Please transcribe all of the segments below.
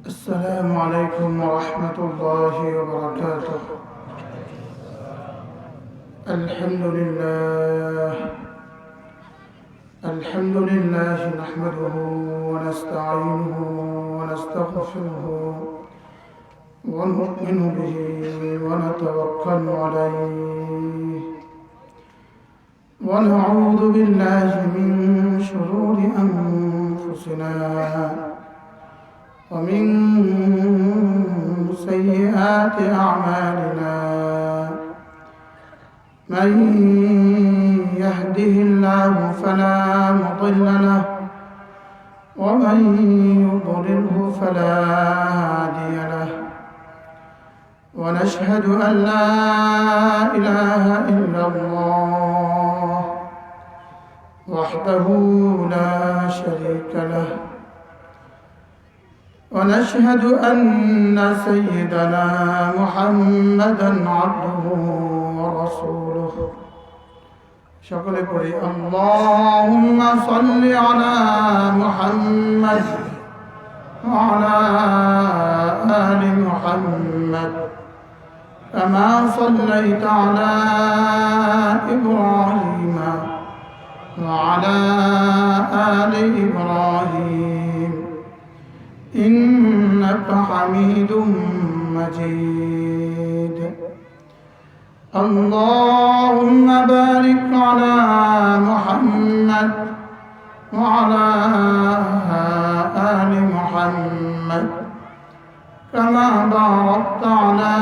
السلام عليكم ورحمة الله وبركاته. الحمد لله نحمده ونستعينه ونستغفره ونؤمن به ونتوكل عليه ونعوذ بالله من شرور أنفسنا ومن سيئات أعمالنا. من يهده الله فلا مضل له ومن يضلله فلا هادي له. ونشهد أن لا إله إلا الله وحده لا شريك له. ونشهد أن سيدنا محمدا عبده ورسوله. شكرا لك اللهم صل على محمد وعلى آل محمد كما صليت على إبراهيم وعلى آل إبراهيم إنك حميد مجيد. اللهم بارك على محمد وعلى آل محمد كما باركت على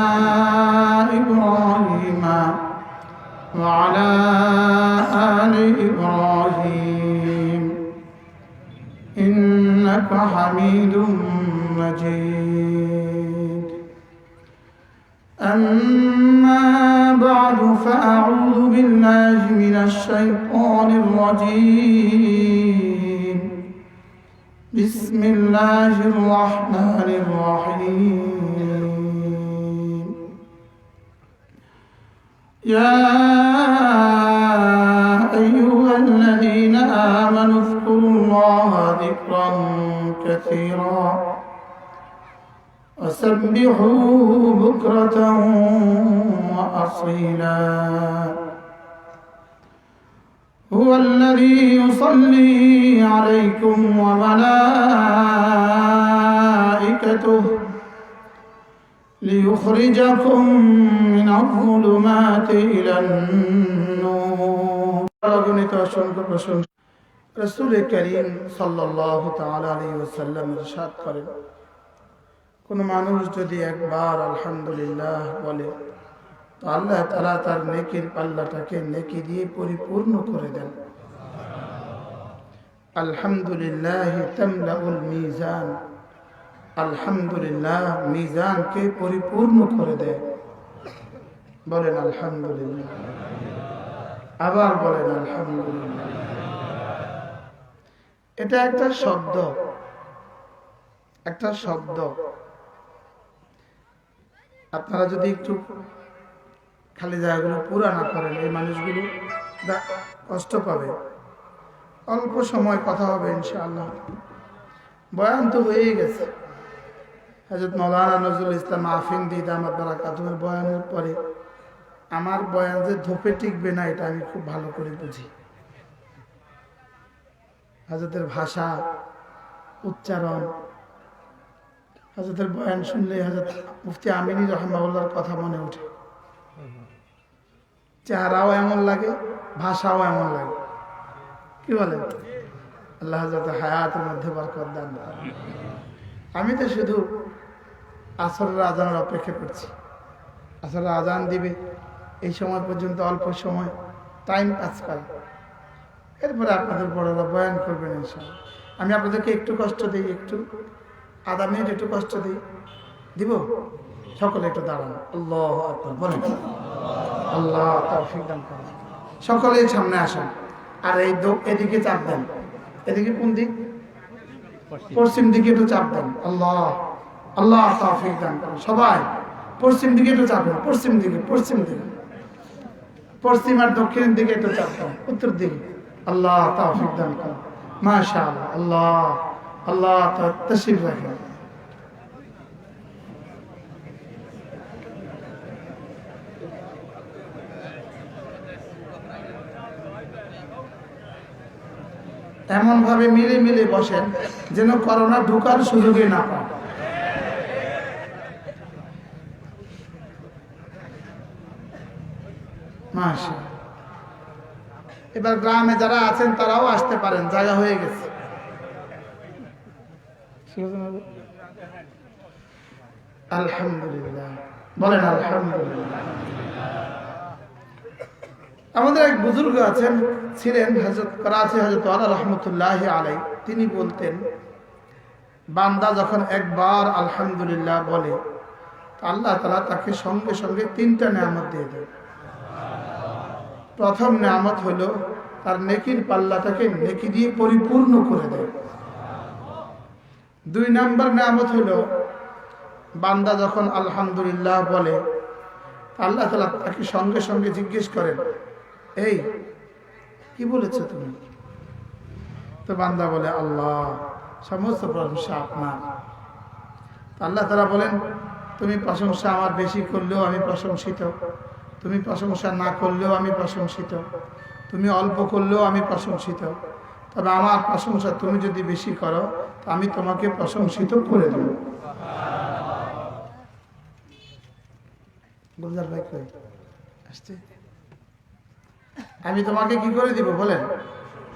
إبراهيم وعلى آل إبراهيم إنك حميد مجيد. أما بعد فأعوذ بالله من الشيطان الرجيم. بسم الله الرحمن الرحيم. يا أيها الذين آمنوا اذكروا الله ذكرا كثيرا وسبحوه بكرة وأصيلا. هو الذي يصلي عليكم وملائكته ليخرجكم من الظلمات إلى النور. رسول كريم صلى الله تعالى عليه وسلم ইরশাদ করেন, কোন মানুষ যদি একবার আলহামদুলিল্লাহ বলে তো আল্লাহ তাআলা তার নেকির পাল্লাটাকে নেকি দিয়ে পরিপূর্ণ করে দেন। আলহামদুলিল্লাহ তামলাউল মিজান। আলহামদুলিল্লাহ মিজানকে পরিপূর্ণ করে দেয়। বলেন আলহামদুলিল্লাহ। আবার বলেন আলহামদুলিল্লাহ। এটা একটা শব্দ, একটা শব্দ। আপনারা যদি একটু খালি জায়গাগুলো পুরা না করেন এই মানুষগুলো কষ্ট পাবে। অল্প সময় কথা হবে ইনশাআল্লাহ। বয়ান তো হয়েই গেছে। হযরত মাওলানা নজরুল ইসলাম আফিন্দি দামাত বারাকাতুহুর বয়ানের পরে আমার বয়ান যে ধোপে টিকবে না এটা আমি খুব ভালো করে বুঝি। হযরতের ভাষা, উচ্চারণ, হযরতের বয়ান শুনলে হযরত মুফতি আমিনী রাহিমাহুল্লাহর কথা মনে ওঠে। চেহারাও এমন লাগে, ভাষাও এমন লাগে। কি বলেন? আল্লাহ হযরত হায়াতের মধ্যে বরকত দান করেন। আমি তো শুধু আসরের আজানের অপেক্ষা করছি। আসরের আজান দিবে, এই সময় পর্যন্ত অল্প সময় টাইম পাস করা, এরপরে আপনাদের বড়রা বয়ান করবেন ইনশাআল্লাহ। আমি আপনাদেরকে একটু কষ্ট দিই, একটু আধা মিনিট একটু কষ্ট দিই, দিব? সকলে একটু দাঁড়ান। আল্লাহু আকবার বলেন। আল্লাহ তৌফিক দান করেন। সকলে সামনে আসেন। আর এই এদিকে চাপ দেন। এদিকে কোন দিক? পশ্চিম দিকে একটু চাপ দেন। আল্লাহ আল্লাহ তৌফিক দান করেন। সবাই পশ্চিম দিকে একটু চাপেন। পশ্চিম দিকে, পশ্চিম দিকে, পশ্চিম আর দক্ষিণের দিকে একটু চাপ দেন। উত্তর দিকে। আল্লাহ তৌফিক দান করেন। মাশাআল্লাহ। আল্লাহ আল্লাহ তশরিফ রাখেন। এমন ভাবে মিলে মিলে বসেন যেন করোনা ঢোকার সুযোগই না পায়। মাশাআল্লাহ। এবার গ্রামে যারা আছেন তারাও আসতে পারেন, জায়গা হয়ে গেছে। আলহামদুলিল্লাহ বলেন আলহামদুলিল্লাহ। আমাদের এক বুজুর্গ আছেন, ছিলেন হযরত করাচি হযরত ওয়ালা রাহমাতুল্লাহি আলাইহি। তিনি বলতেন, বান্দা যখন একবার আলহামদুলিল্লাহ বলে আল্লাহ তাআলা তাকে সঙ্গে সঙ্গে তিনটা নেয়ামত দিয়ে দেয়। প্রথম নেয়ামত হলো তার নেকির পাল্লাটাকে নেকি দিয়ে পরিপূর্ণ করে দেয়। 2 নাম্বার নেয়ামত হলো বান্দা যখন আলহামদুলিল্লাহ বলে আল্লাহ তাআলা তাকে সঙ্গে সঙ্গে জিজ্ঞেস করেন, এই কি বলেছো তুমি? তো বান্দা বলে, আল্লাহ সমস্ত প্রশংসা আপনার। আল্লাহ তাআলা বলেন, তুমি প্রশংসা আমার বেশি করলেও আমি প্রশংসিত, তুমি প্রশংসা না করলেও আমি প্রশংসিত, তুমি অল্প করলেও আমি প্রশংসিত, তবে আমার প্রশংসা তুমি যদি বেশি করো তো আমি তোমাকে প্রশংসিত করে দেব। গুলজার ভাই কই আসছে? আমি তোমাকে কি করে দিব বলেন?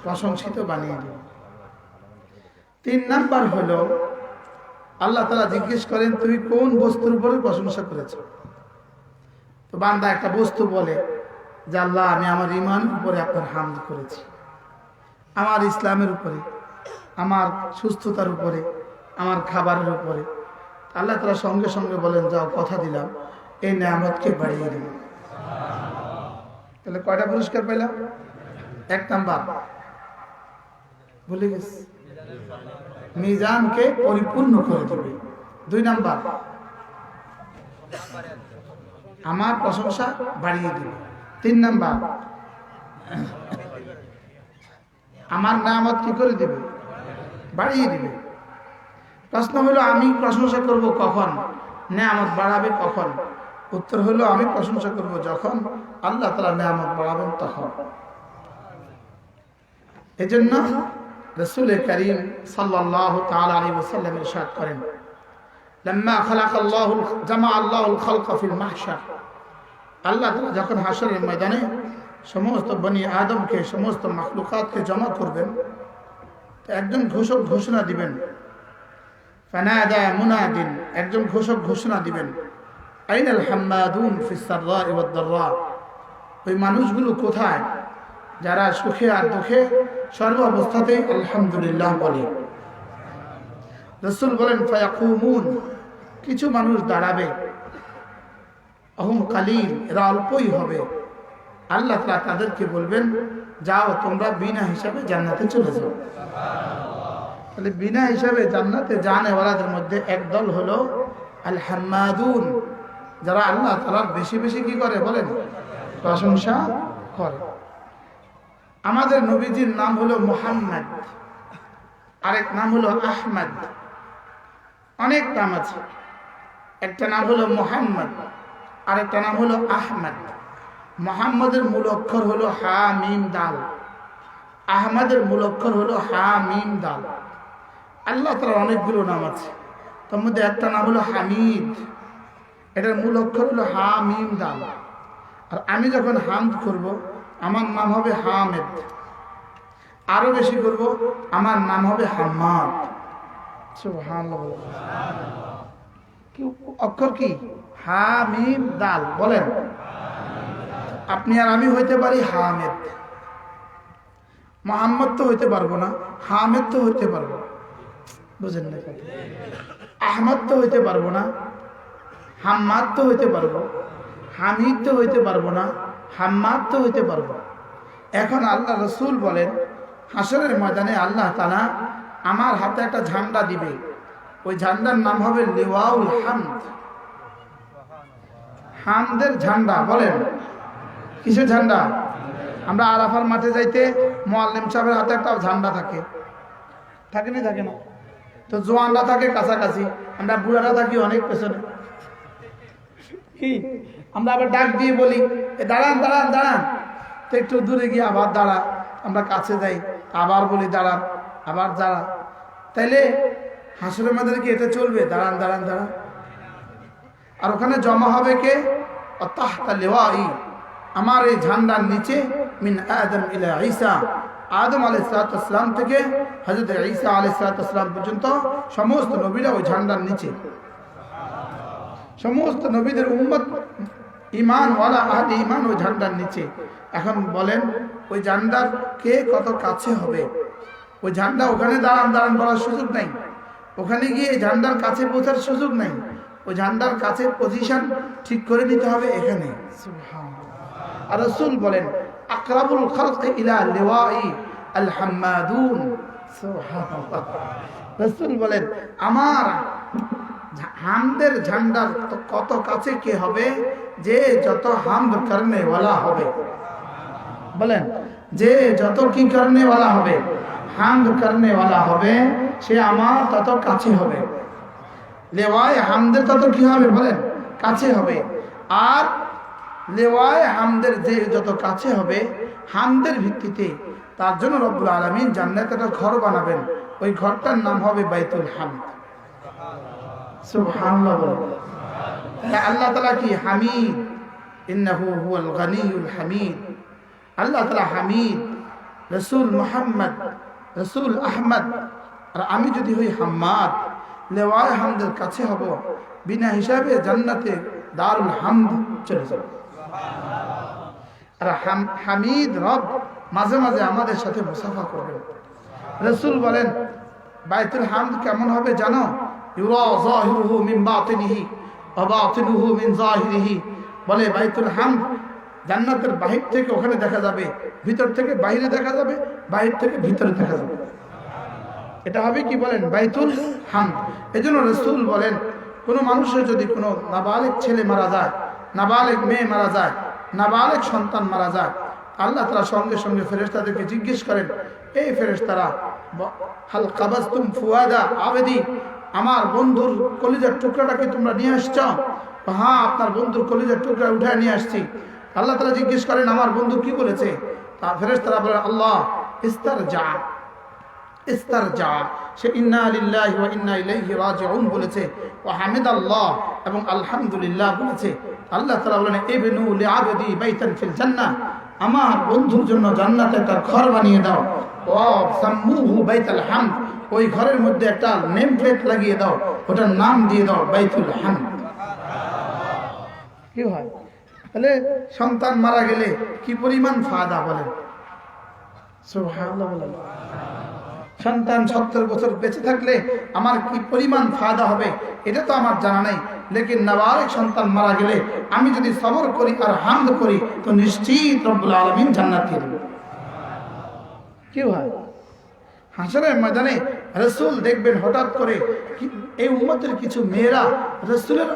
প্রশংসিত বানিয়ে দেব। 3 নাম্বার হলো আল্লাহ তাআলা জিজ্ঞেস করেন, তুমি কোন বস্তুর উপরে প্রশংসা করেছো? তো বান্দা একটা বস্তু বলে যে আল্লাহ আমি আমার ঈমানের উপরে আপনার হামদ করেছি, আমার ইসলামের উপরে, আমার সুস্থতার উপরে, আমার খাবারের উপরে। আল্লাহ তাআলা সঙ্গে সঙ্গে বলেন, যাও কথা দিলাম এই নেয়ামতকে বাড়িয়ে দেব। তাহলে কয়টা পুরস্কার পেলাম? 1 নাম্বার ভুলে গেছি, মিজানকে পরিপূর্ণ করে দেবে। 2 নাম্বার আমার প্রশংসা বাড়িয়ে দিবে। 3 নাম্বার আমার নেয়ামত কি করে দিবে? বাড়িয়ে দিবে। প্রশ্ন হলো আমি প্রশংসা করব কখন, নেয়ামত বাড়াবে কখন? উত্তর হলো আমি প্রশংসা করব যখন আল্লাহ তাআলা নেয়ামত বাড়াবেন তখন। এজন্য রাসূল করিম সাল্লাল্লাহু তাআলা আলাইহি ওয়াসাল্লাম ইরশাদ করেন, লাম্মা খালাকাল্লাহু জামা আল্লাহুল খালকা ফিল মাহশার। আল্লাহ তাআলা যখন হাশরের ময়দানে সমস্ত বনি আদমকে, সমস্ত মাখলুকাতকে জমা করবেন, তো একজন ঘোষক ঘোষণা দিবেন, ফানাদা মুনাদিন, একজন ঘোষক ঘোষণা দিবেন, আইনাল হাম্মাদুন ফিস সাররা ওয়াদ দাররা। ওই মানুষগুলো কোথায় যারা সুখে আর দুঃখে সর্ব অবস্থাতেই আলহামদুলিল্লাহ বলে। রাসূল বলেন, ফায়াকুমুন, কিছু মানুষ দাঁড়াবে, আহুম কালিল, এরা অল্পই হবে। আল্লাহ তাআলা তাদেরকে বলবেন, যাও তোমরা বিনা হিসাবে জান্নাতে চলে যাও। তাহলে বিনা হিসাবে জান্নাতে যাওয়াদের মধ্যে একদল হলো আল হাম্মাদুন, যারা আল্লাহ তাআলার বেশি বেশি কি করে বলেন? প্রশংসা করে। আমাদের নবীজির নাম হলো মুহাম্মদ, আরেক নাম হলো আহমদ, অনেক নাম আছে। একটা নাম হলো মুহাম্মদ, আরেকটা নাম হলো আহমদ। মুহাম্মদের মূল অক্ষর হলো হা মিম দাল, আহমদের মূল অক্ষর হলো হা মিম দাল। আল্লাহ তাআলার অনেকগুলো নাম আছে, তার মধ্যে একটা নাম হলো হামিদ, এটার মূল অক্ষর হলো হা মিম দাল। আর আমি যখন হামদ করব আমার নাম হবে হামেদ, আরো বেশি করব আমার নাম হবে হাম্মাদ। সুবহানাল্লাহ। কি অক্ষর? কি? হা মিম দাল। বলেন, আপনি আর আমি হইতে পারি হামেদ, মুহাম্মদ তো হইতে পারবো না, হামেদ তো হইতে পারবো, বুঝেন না? আহমদ তো হইতে পারবো না, হাম্মাদ তো হইতে পারবো, হামিদ তো হইতে পারবো না, হাম্মাদ তো হইতে পারবো। এখন আল্লাহ রাসূল বলেন, হাশরের ময়দানে আল্লাহ তাআলা আমার হাতে একটা ঝান্ডা দিবে, ওই ঝান্ডার নাম হবে লিওয়াউল হামদ, হামদের ঝান্ডা। বলেন, কিসের ঝান্ডা? আমরা আরাফার মাঠে যাইতে মুআল্লিম সাহেবের হাতে একটা ঝান্ডা থাকে, থাকে না? থাকে না? তো জওয়ানরা থাকে কাছাকাছি, আমরা বুড়ারা থাকি অনেক পেছনে। কি আমরা আবার ডাক দিয়ে বলি, দাঁড়ান দাঁড়ান দাঁড়ান, তো একটু দূরে গিয়ে আবার দাঁড়া, আমরা কাছে যাই, আবার বলি দাঁড়ান, আবার দাঁড়ান। তাইলে হাসরের মধ্যে কি এটা চলবে? দাঁড়ান দাঁড়ান দাঁড়ান। আর ওখানে জমা হবে কে? তাহতা লিওয়াই, আমার এই ঝান্ডার নিচে, মিন আদম ইলা ঈসা, আদম আলাইহিস সালাম থেকে হযরত ঈসা আলাইহিস সালাম পর্যন্ত সমস্ত নবীরা ওই ঝান্ডার নিচে। সমস্ত নবীদের উম্মত ঈমানওয়ালা আহলে ঈমান ওই ঝান্ডার নিচে। এখন বলেন ওই ঝান্ডার কে কত কাছে হবে? ওই ঝান্ডা ওখানে দাঁড়ান দাঁড়ান বলার সুযোগ নাই, ওখানে গিয়ে ঝান্ডার কাছে পৌঁছার সুযোগ নাই। ওই ঝান্ডার কাছে পজিশন ঠিক করে নিতে হবে এখানে। আর রাসূল বলেন আকরাবুল খালক ইলা লিওয়াই আল হাম্মাদুন। সুবহানাল্লাহ। রাসূল বলেন আমার হামদের ঝান্ডার কত কাছে কে হবে? যে যত হামদ করনে ওয়ালা হবে। বলেন যে যত কি করনে ওয়ালা হবে, হামদ করনে ওয়ালা হবে, সে আমার তত কাছে হবে। লেওয়ায় হামদের তত কি হবে? বলেন কাছে হবে। আর লেওয়ায় হামদের যে যত কাছে হবে, হামদের ভিত্তিতে তার জন্য রব্বুল আলামিন জান্নাতে একটা ঘর বানাবেন। ওই ঘরটার নাম হবে বাইতুল হামদ। সুবহানাল্লাহ। আল্লাহ তাআলা কি হামিদ, ইন্নাহু হুয়াল গনিয়ুল হামিদ। আল্লাহ তাআলা হামিদ, রাসূল মুহাম্মদ, রাসূল আহমদ, আর আমি যদি হই হাম্মাদ, লেওয়ায় হামদের কাছে হব, বিনা হিসাবে জান্নাতে দারুল হামদ চলে যাব। আর হামিদ রব মাঝে মাঝে আমাদের সাথে মুসাফা করবেন। রাসূল বলেন বাইতুল হামদ কেমন হবে জানো? ইউরা যাহিরুহু মিন বাতিনিহি ওয়া বাতিনুহু মিন যাহিরিহি। বলে বাইতুল হামদ জান্নাতের বাহির থেকে ওখানে দেখা যাবে, ভিতর থেকে বাইরে দেখা যাবে, বাহির থেকে ভিতরে দেখা যাবে। এটা হবে কি বলেন? বাইতুল হামদ। এজন্য রাসূল বলেন কোন মানুষের যদি কোনো নাবালিগ ছেলে মারা যায়, নাবালিগ মেয়ে মারা যায়, নাবালিগ সন্তান মারা যায়, আল্লাহ তাআলা সঙ্গে সঙ্গে ফেরেশতাদেরকে জিজ্ঞেস করেন, এই ফেরেশতারা হাল কাবাজতুম ফুয়াদা আবেদি, আমার বন্ধুর কলিজার টুকরাটা কি তোমরা নিয়ে আসছো? হ্যাঁ, আপনার বন্ধুর কলিজার টুকরা উঠায় নিয়ে আসছি। আল্লাহ তাআলা জিজ্ঞেস করেন আমার বন্ধু কি বলেছে? তার ফেরেশতারা বলেন আল্লাহ ইস্তারজা, ইস্তারজা, সে ইন্না লিল্লাহি ওয়া ইন্না ইলাইহি রাজিউন বলেছে, ওয়া হামিদাল্লাহ এবং আলহামদুলিল্লাহ বলেছে। আল্লাহ তাআলা বলেন ইবনু লিআবদি বাইতান ফিল জান্নাহ, আমার বন্ধুর জন্য জান্নাতে একটা ঘর বানিয়ে দাও। ওয়া সাম্মুহু বাইতুল হামদ, ওই ঘরের মধ্যে একটা নেম প্লেট লাগিয়ে দাও, ওটার নাম দিয়ে দাও বাইতুল হামদ। কি হয়? তাহলে সন্তান মারা গেলে কি পরিমাণ ফায়দা বলেন? সুবহানাল্লাহ। বলেন সন্তান 70 বছর বেঁচে থাকলে আমার কি পরিমাণ ফায়দা হবে এটা তো আমার জানা নাই, লেকিন নাবালিগ সন্তান মারা গেলে আমি যদি সবর করি আর হামদ করি তো নিশ্চিত রব্বুল আলামিন জান্নাত দিয়ে দেবেন। কি হয়? হাসরের ময়দানে রাসূল দেখবেন হঠাৎ করে এই উম্মতের কিছু মেয়েরা রাসূলের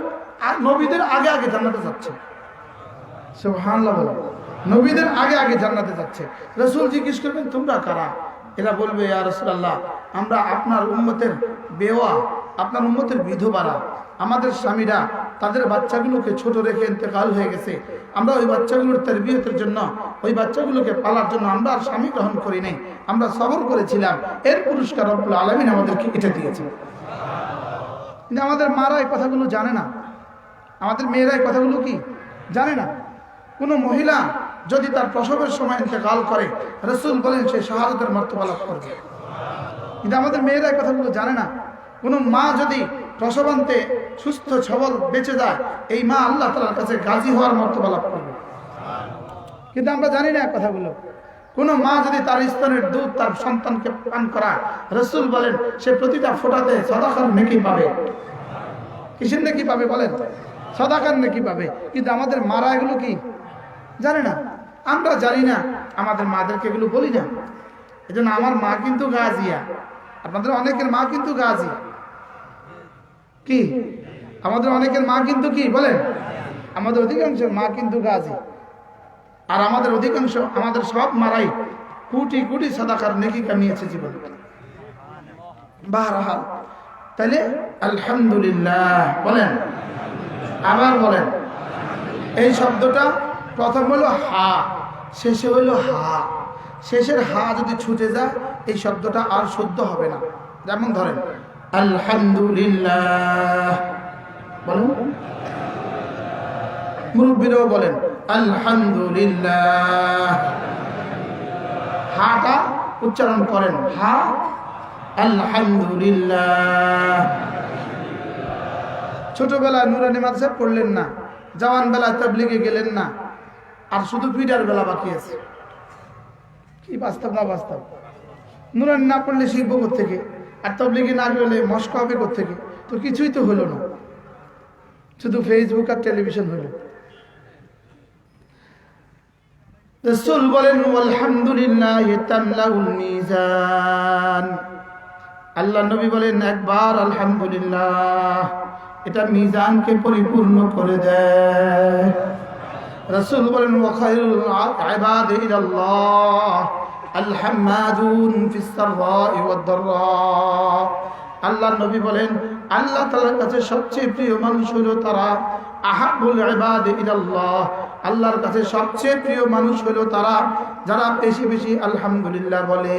আর নবীদের আগে আগে জান্নাতে যাচ্ছে। সুবহানাল্লাহ। বলেন নবীদের আগে আগে জান্নাতে যাচ্ছে। রাসূল জিজ্ঞেস করবেন তোমরা কারা? এরা বলবে ইয়া রাসূলুল্লাহ, আমরা আপনার উম্মতের বেওয়া, আপনার উম্মতের বিধবারা, আমাদের স্বামীরা তাদের বাচ্চাগুলোকে ছোট রেখে ইন্তেকাল হয়ে গেছে। আমরা ওই বাচ্চাগুলোর তারবিয়তের জন্য, ওই বাচ্চাগুলোকে পালার জন্য আমরা আর স্বামী গ্রহণ করি নাই, আমরা সবর করেছিলাম, এর পুরস্কার রব্বুল আলামিন আমাদেরকে এটা দিয়েছে। কিন্তু আমাদের মারা এই কথাগুলো জানে না, আমাদের মেয়েরা এই কথাগুলো কি জানে না। কোনো মহিলা যদি তার প্রসবের সময় ইন্তেকাল করে, রাসূল বলেন সে শাহাদাতের মর্তবা লাভ করবে। কিন্তু আমাদের মেয়েরা এই কথাগুলো জানে না। কোনো মা যদি প্রসবান্তে সুস্থ সবল বেঁচে যায়, এই মা আল্লাহ তাআলার কাছে গাজী হওয়ার মর্তবা লাভ করবে। কিন্তু আমরা জানি না কথাগুলো। কোনো মা যদি তার স্তনের দুধ তার সন্তানকে পান করায়, রাসূল বলেন সে প্রতিটা ফোঁটাতে সাদাকার নেকি পাবে। কিসের নেকি পাবে বলেন? সাদাকার নেকি পাবে। কিন্তু আমাদের মারা এগুলো কি জানে না, আমরা জানি না, আমাদের মাদেরকে এগুলো বলি না। এজন্য আমার মা কিন্তু গাজিয়া, আপনাদের অনেকের মা কিন্তু গাজী। কি আমাদের অনেকের মা কিন্তু কি বলেন? আমাদের অধিকাংশের মা কিন্তু গাজী। আর আমাদের অধিকাংশ, আমাদের সব মারাই কোটি কোটি সাদাকার নেকি কামিয়েছে জীবনে। বাহরহাল, তাহলে আলহামদুলিল্লাহ বলেন, আবার বলেন। এই শব্দটা প্রথম হলো হা, শেষে হলো হা। শেষের হা যদি ছুটে যায় এই শব্দটা আর শুদ্ধ হবে না। যেমন ধরেন আলহামদুলিল্লাহ বলেন, মুরব্বীরাও বলেন আলহামদুলিল্লাহ, হাটা উচ্চারণ করেন হা আলহামদুলিল্লাহ। ছোটবেলায় নুরানি মাদ্রাসা পড়লেন না, জওয়ান বেলায় তাবলীগে গেলেন না, আর শুধু পিটার বেলা বাকি আছে। কি বাস্তব না বাস্তব? নুরানি না পড়লে শিখবো কোত্থেকে, আর তাবলীগে না গেলে মস্ক হবে কোত্থেকে? তো কিছুই তো হলো না, শুধু ফেসবুক আর টেলিভিশন হলো। রাসূল বলেন আলহামদুলিল্লাহ তামলাউল মিজান, আল্লাহ নবী বলেন একবার আলহামদুলিল্লাহ এটা মিজানকে পরিপূর্ণ করে দেয়। রাসূল বলেন ওয়া খায়রুল ইবাদি ইলাল্লাহ আলহাম্মাদুন ফিস সাররাই ওয়াদ দাররা, আল্লাহ নবী বলেন আল্লাহ তাআলার কাছে সবচেয়ে প্রিয় মানুষ হলো তারা, আহাব্বুল ইবাদি ইলাল্লাহ, আল্লাহর কাছে সবচেয়ে প্রিয় মানুষ হলো তারা যারা বেশি বেশি আলহামদুলিল্লাহ বলে।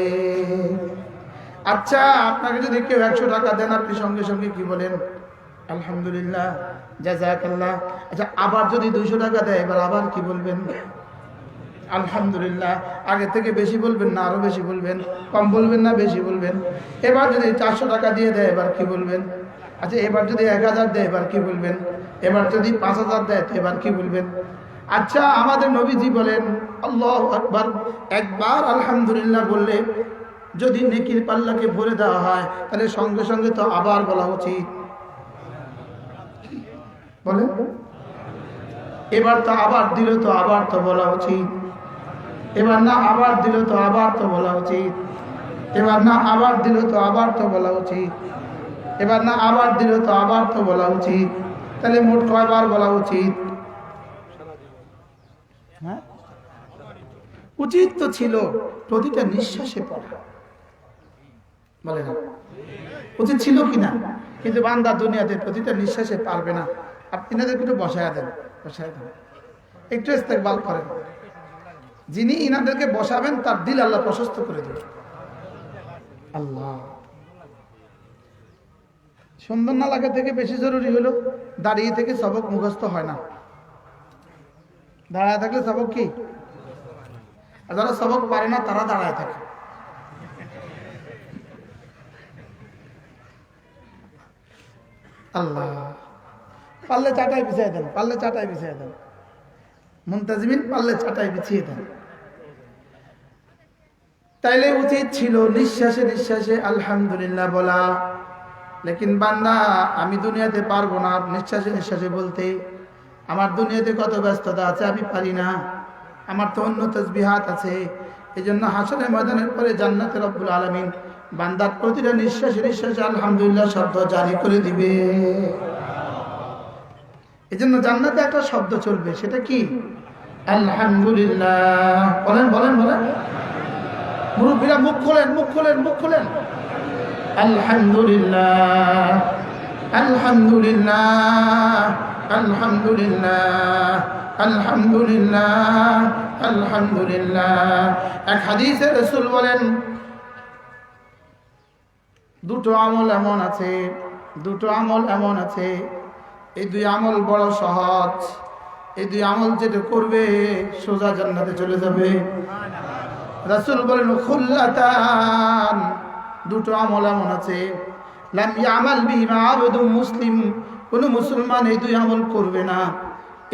আচ্ছা, আপনাকে যদি কেউ 100 টাকা দেন, আপনি সঙ্গে সঙ্গে কি বলেন? আলহামদুলিল্লাহ, জাযাকাল্লাহ। আচ্ছা, আবার যদি 200 টাকা দেয়, এবার আবার কি বলবেন? আলহামদুলিল্লাহ। আগে থেকে বেশি বলবেন না আরো বেশি বলবেন? কম বলবেন না বেশি বলবেন? এবার যদি 400 টাকা দিয়ে দেয়, এবার কি বলবেন? আচ্ছা, এবার যদি 1000 দেয়, এবার কি বলবেন? এবার যদি 5000 দেয়, এবার কি বলবেন? আচ্ছা, আমাদের নবীজি বলেন আল্লাহু আকবার, একবার আলহামদুলিল্লাহ বললে যদি নেকির পাল্লাকে ভরে দেওয়া হয়, তাহলে সঙ্গে সঙ্গে তো আবার বলা উচিত। বলেন, এবার তো আবার দিল তো আবার তো বলা উচিত। এবার না আবার দিল তো আবার তো বলা উচিত। এবার না আবার দিল তো আবার তো বলা উচিত। এবার না আবার দিল তো আবার তো বলা উচিত। তাহলে মোট কয়বার বলা উচিত? হ্যাঁ, উচিত তো ছিল প্রতিটা নিঃশ্বাসে পড়া। বলে না উচিত ছিল কিনা? কিন্তু বান্দা দুনিয়াতে প্রতিটা নিঃশ্বাসে পারবে না। আপনি এনাদেরকে একটু বসায় দেন, বসায় দেন, একটু ইস্তেকবাল করেন। যিনি ইনাদেরকে বসাবেন তার দিল আল্লাহ প্রশস্ত করে দেবেন। আল্লাহ, সুন্দর না লাগা থেকে বেশি জরুরি হলো দাঁড়িয়ে থেকে সবক মুখস্থ হয় না। দাঁড়ায় থাকলে সবক কি? আর যারা সবক পারে না তারা দাঁড়ায় থাকে। আল্লাহ, পারলে চাটাই বিছিয়ে দেন, পারলে চাটাই বিছিয়ে দেন। মুনতাজিমিন পারলে চাটাই বিছিয়ে দেন। তাইলে উচিত ছিল নিঃশ্বাসে নিঃশ্বাসে আলহামদুলিল্লাহ বলা। লেকিন বান্দা, আমি দুনিয়াতে পারবো না নিঃশ্বাসে নিঃশ্বাসে বলতে। আমার দুনিয়াতে কত ব্যস্ততা আছে, আমি পারি না। আমার তো অন্য তাসবিহাত আছে। এই জন্য হাসরের ময়দানের পরে জান্নাতে রব্বুল আলামিন বান্দার প্রতিটা নিঃশ্বাসে নিঃশ্বাসে আলহামদুলিল্লাহ শব্দ জারি করে দিবে। এই জন্য জান্নাতে একটা শব্দ চলবে, সেটা কি? আলহামদুলিল্লাহ। বলেন বলেন বলেন, মুরব্বীরা মুখ খোলেন, মুখ খোলেন, মুখ খোলেন। আলহামদুলিল্লাহ, আলহামদুলিল্লাহ, আলহামদুলিল্লাহ, আলহামদুলিল্লাহ, আলহামদুলিল্লাহ। এক হাদিসে রাসূল বলেন, দুটো আমল এমন আছে, দুটো আমল এমন আছে, এই দুই আমল বড় সহজ। এই দুই আমল যেটা করবে সোজা জান্নাতে চলে যাবে। রাসূল বলেন খুল্লাতান, দুটো আমল এমন আছে লাম ইয়ামাল বিহিমা আবদুম মুসলিম, কোন মুসলমান এই দুই আমল করবে না,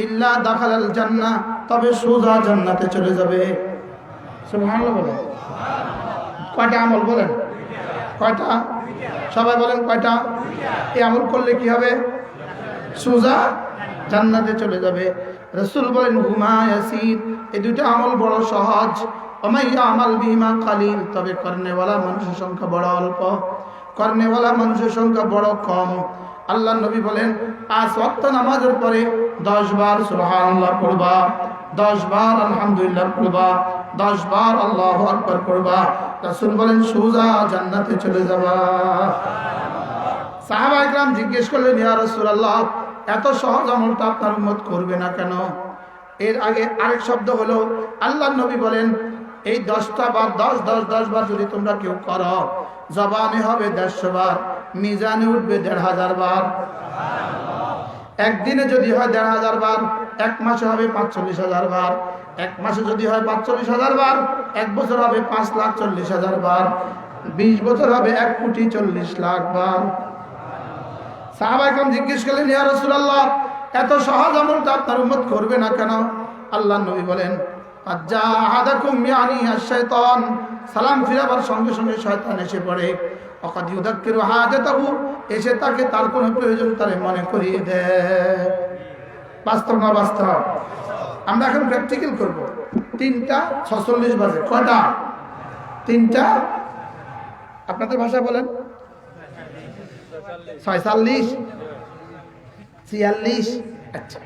ইল্লা দাখালাল জান্নাহ, তবে সোজা জান্নাতে চলে যাবে। সুবহানাল্লাহ বলেন। কয়টা আমল বলেন? কয়টা? সবাই বলেন কয়টা? এই আমল করলে কি হবে? সোজা জান্নাতে চলে যাবে। রাসূল বলেন হুমা ইয়াসির, এই দুটো আমল বড় সহজ। ওমাইয়া আমাল বিহিমা কালিল, তবে করনেওয়ালা মানুষের সংখ্যা বড় অল্প, করনেওয়ালা মানুষের সংখ্যা বড় কম। আল্লাহ নবী বলেন 5 ওয়াক্ত নামাজের পরে 10 বার সুবহানাল্লাহ পড়বা, 10 বার আলহামদুলিল্লাহ পড়বা, 10 বার আল্লাহু আকবার পড়বা। রাসূল বলেন সোজা জান্নাতে চলে যাবা। সাহাবায়ে কেরাম জিজ্ঞেস করলেন, ইয়া রাসূলুল্লাহ, এত সহজ আমলটা আপনার উম্মত করবে না কেন? এর আগে আরেক শব্দ হলো, আল্লাহর নবী বলেন এই 10টা বার 10 বার যদি তোমরা কেউ করো, জবানে হবে 150 বার, মিজানে উঠবে 1500 বার। একদিনে যদি হয় 1500 বার, এক মাসে হবে 45,000 বার। এক মাসে যদি হয় 45,000 বার, এক বছর হবে 5,40,000 বার, 20 বছর হবে 1,40,00,000 বার। সাহাবায়ে কেরাম জিজ্ঞেস করলেন, ইয়া রাসূলুল্লাহ, এত সহজ আমলটা আপনার উম্মত করবে না কেন? আল্লাহর নবী বলেন, আজ্জা আহাদাকুম ইয়ানি আশ-শাইতান, সালাম ফিরাবার সঙ্গে সঙ্গে শয়তান এসে পড়ে। ওয়াকাদ ইউযাক্কিরু হাজাতাহু, এসে তাকে তার কোনো প্রয়োজন তারে মনে করিয়ে দেয়। বাস্তব না বাস্তব? আমরা এখন প্র্যাকটিক্যাল করব। 3:46 বাজে। কয়টা? 3টা। আপনাদের ভাষা বলেন 46, 46, আচ্ছা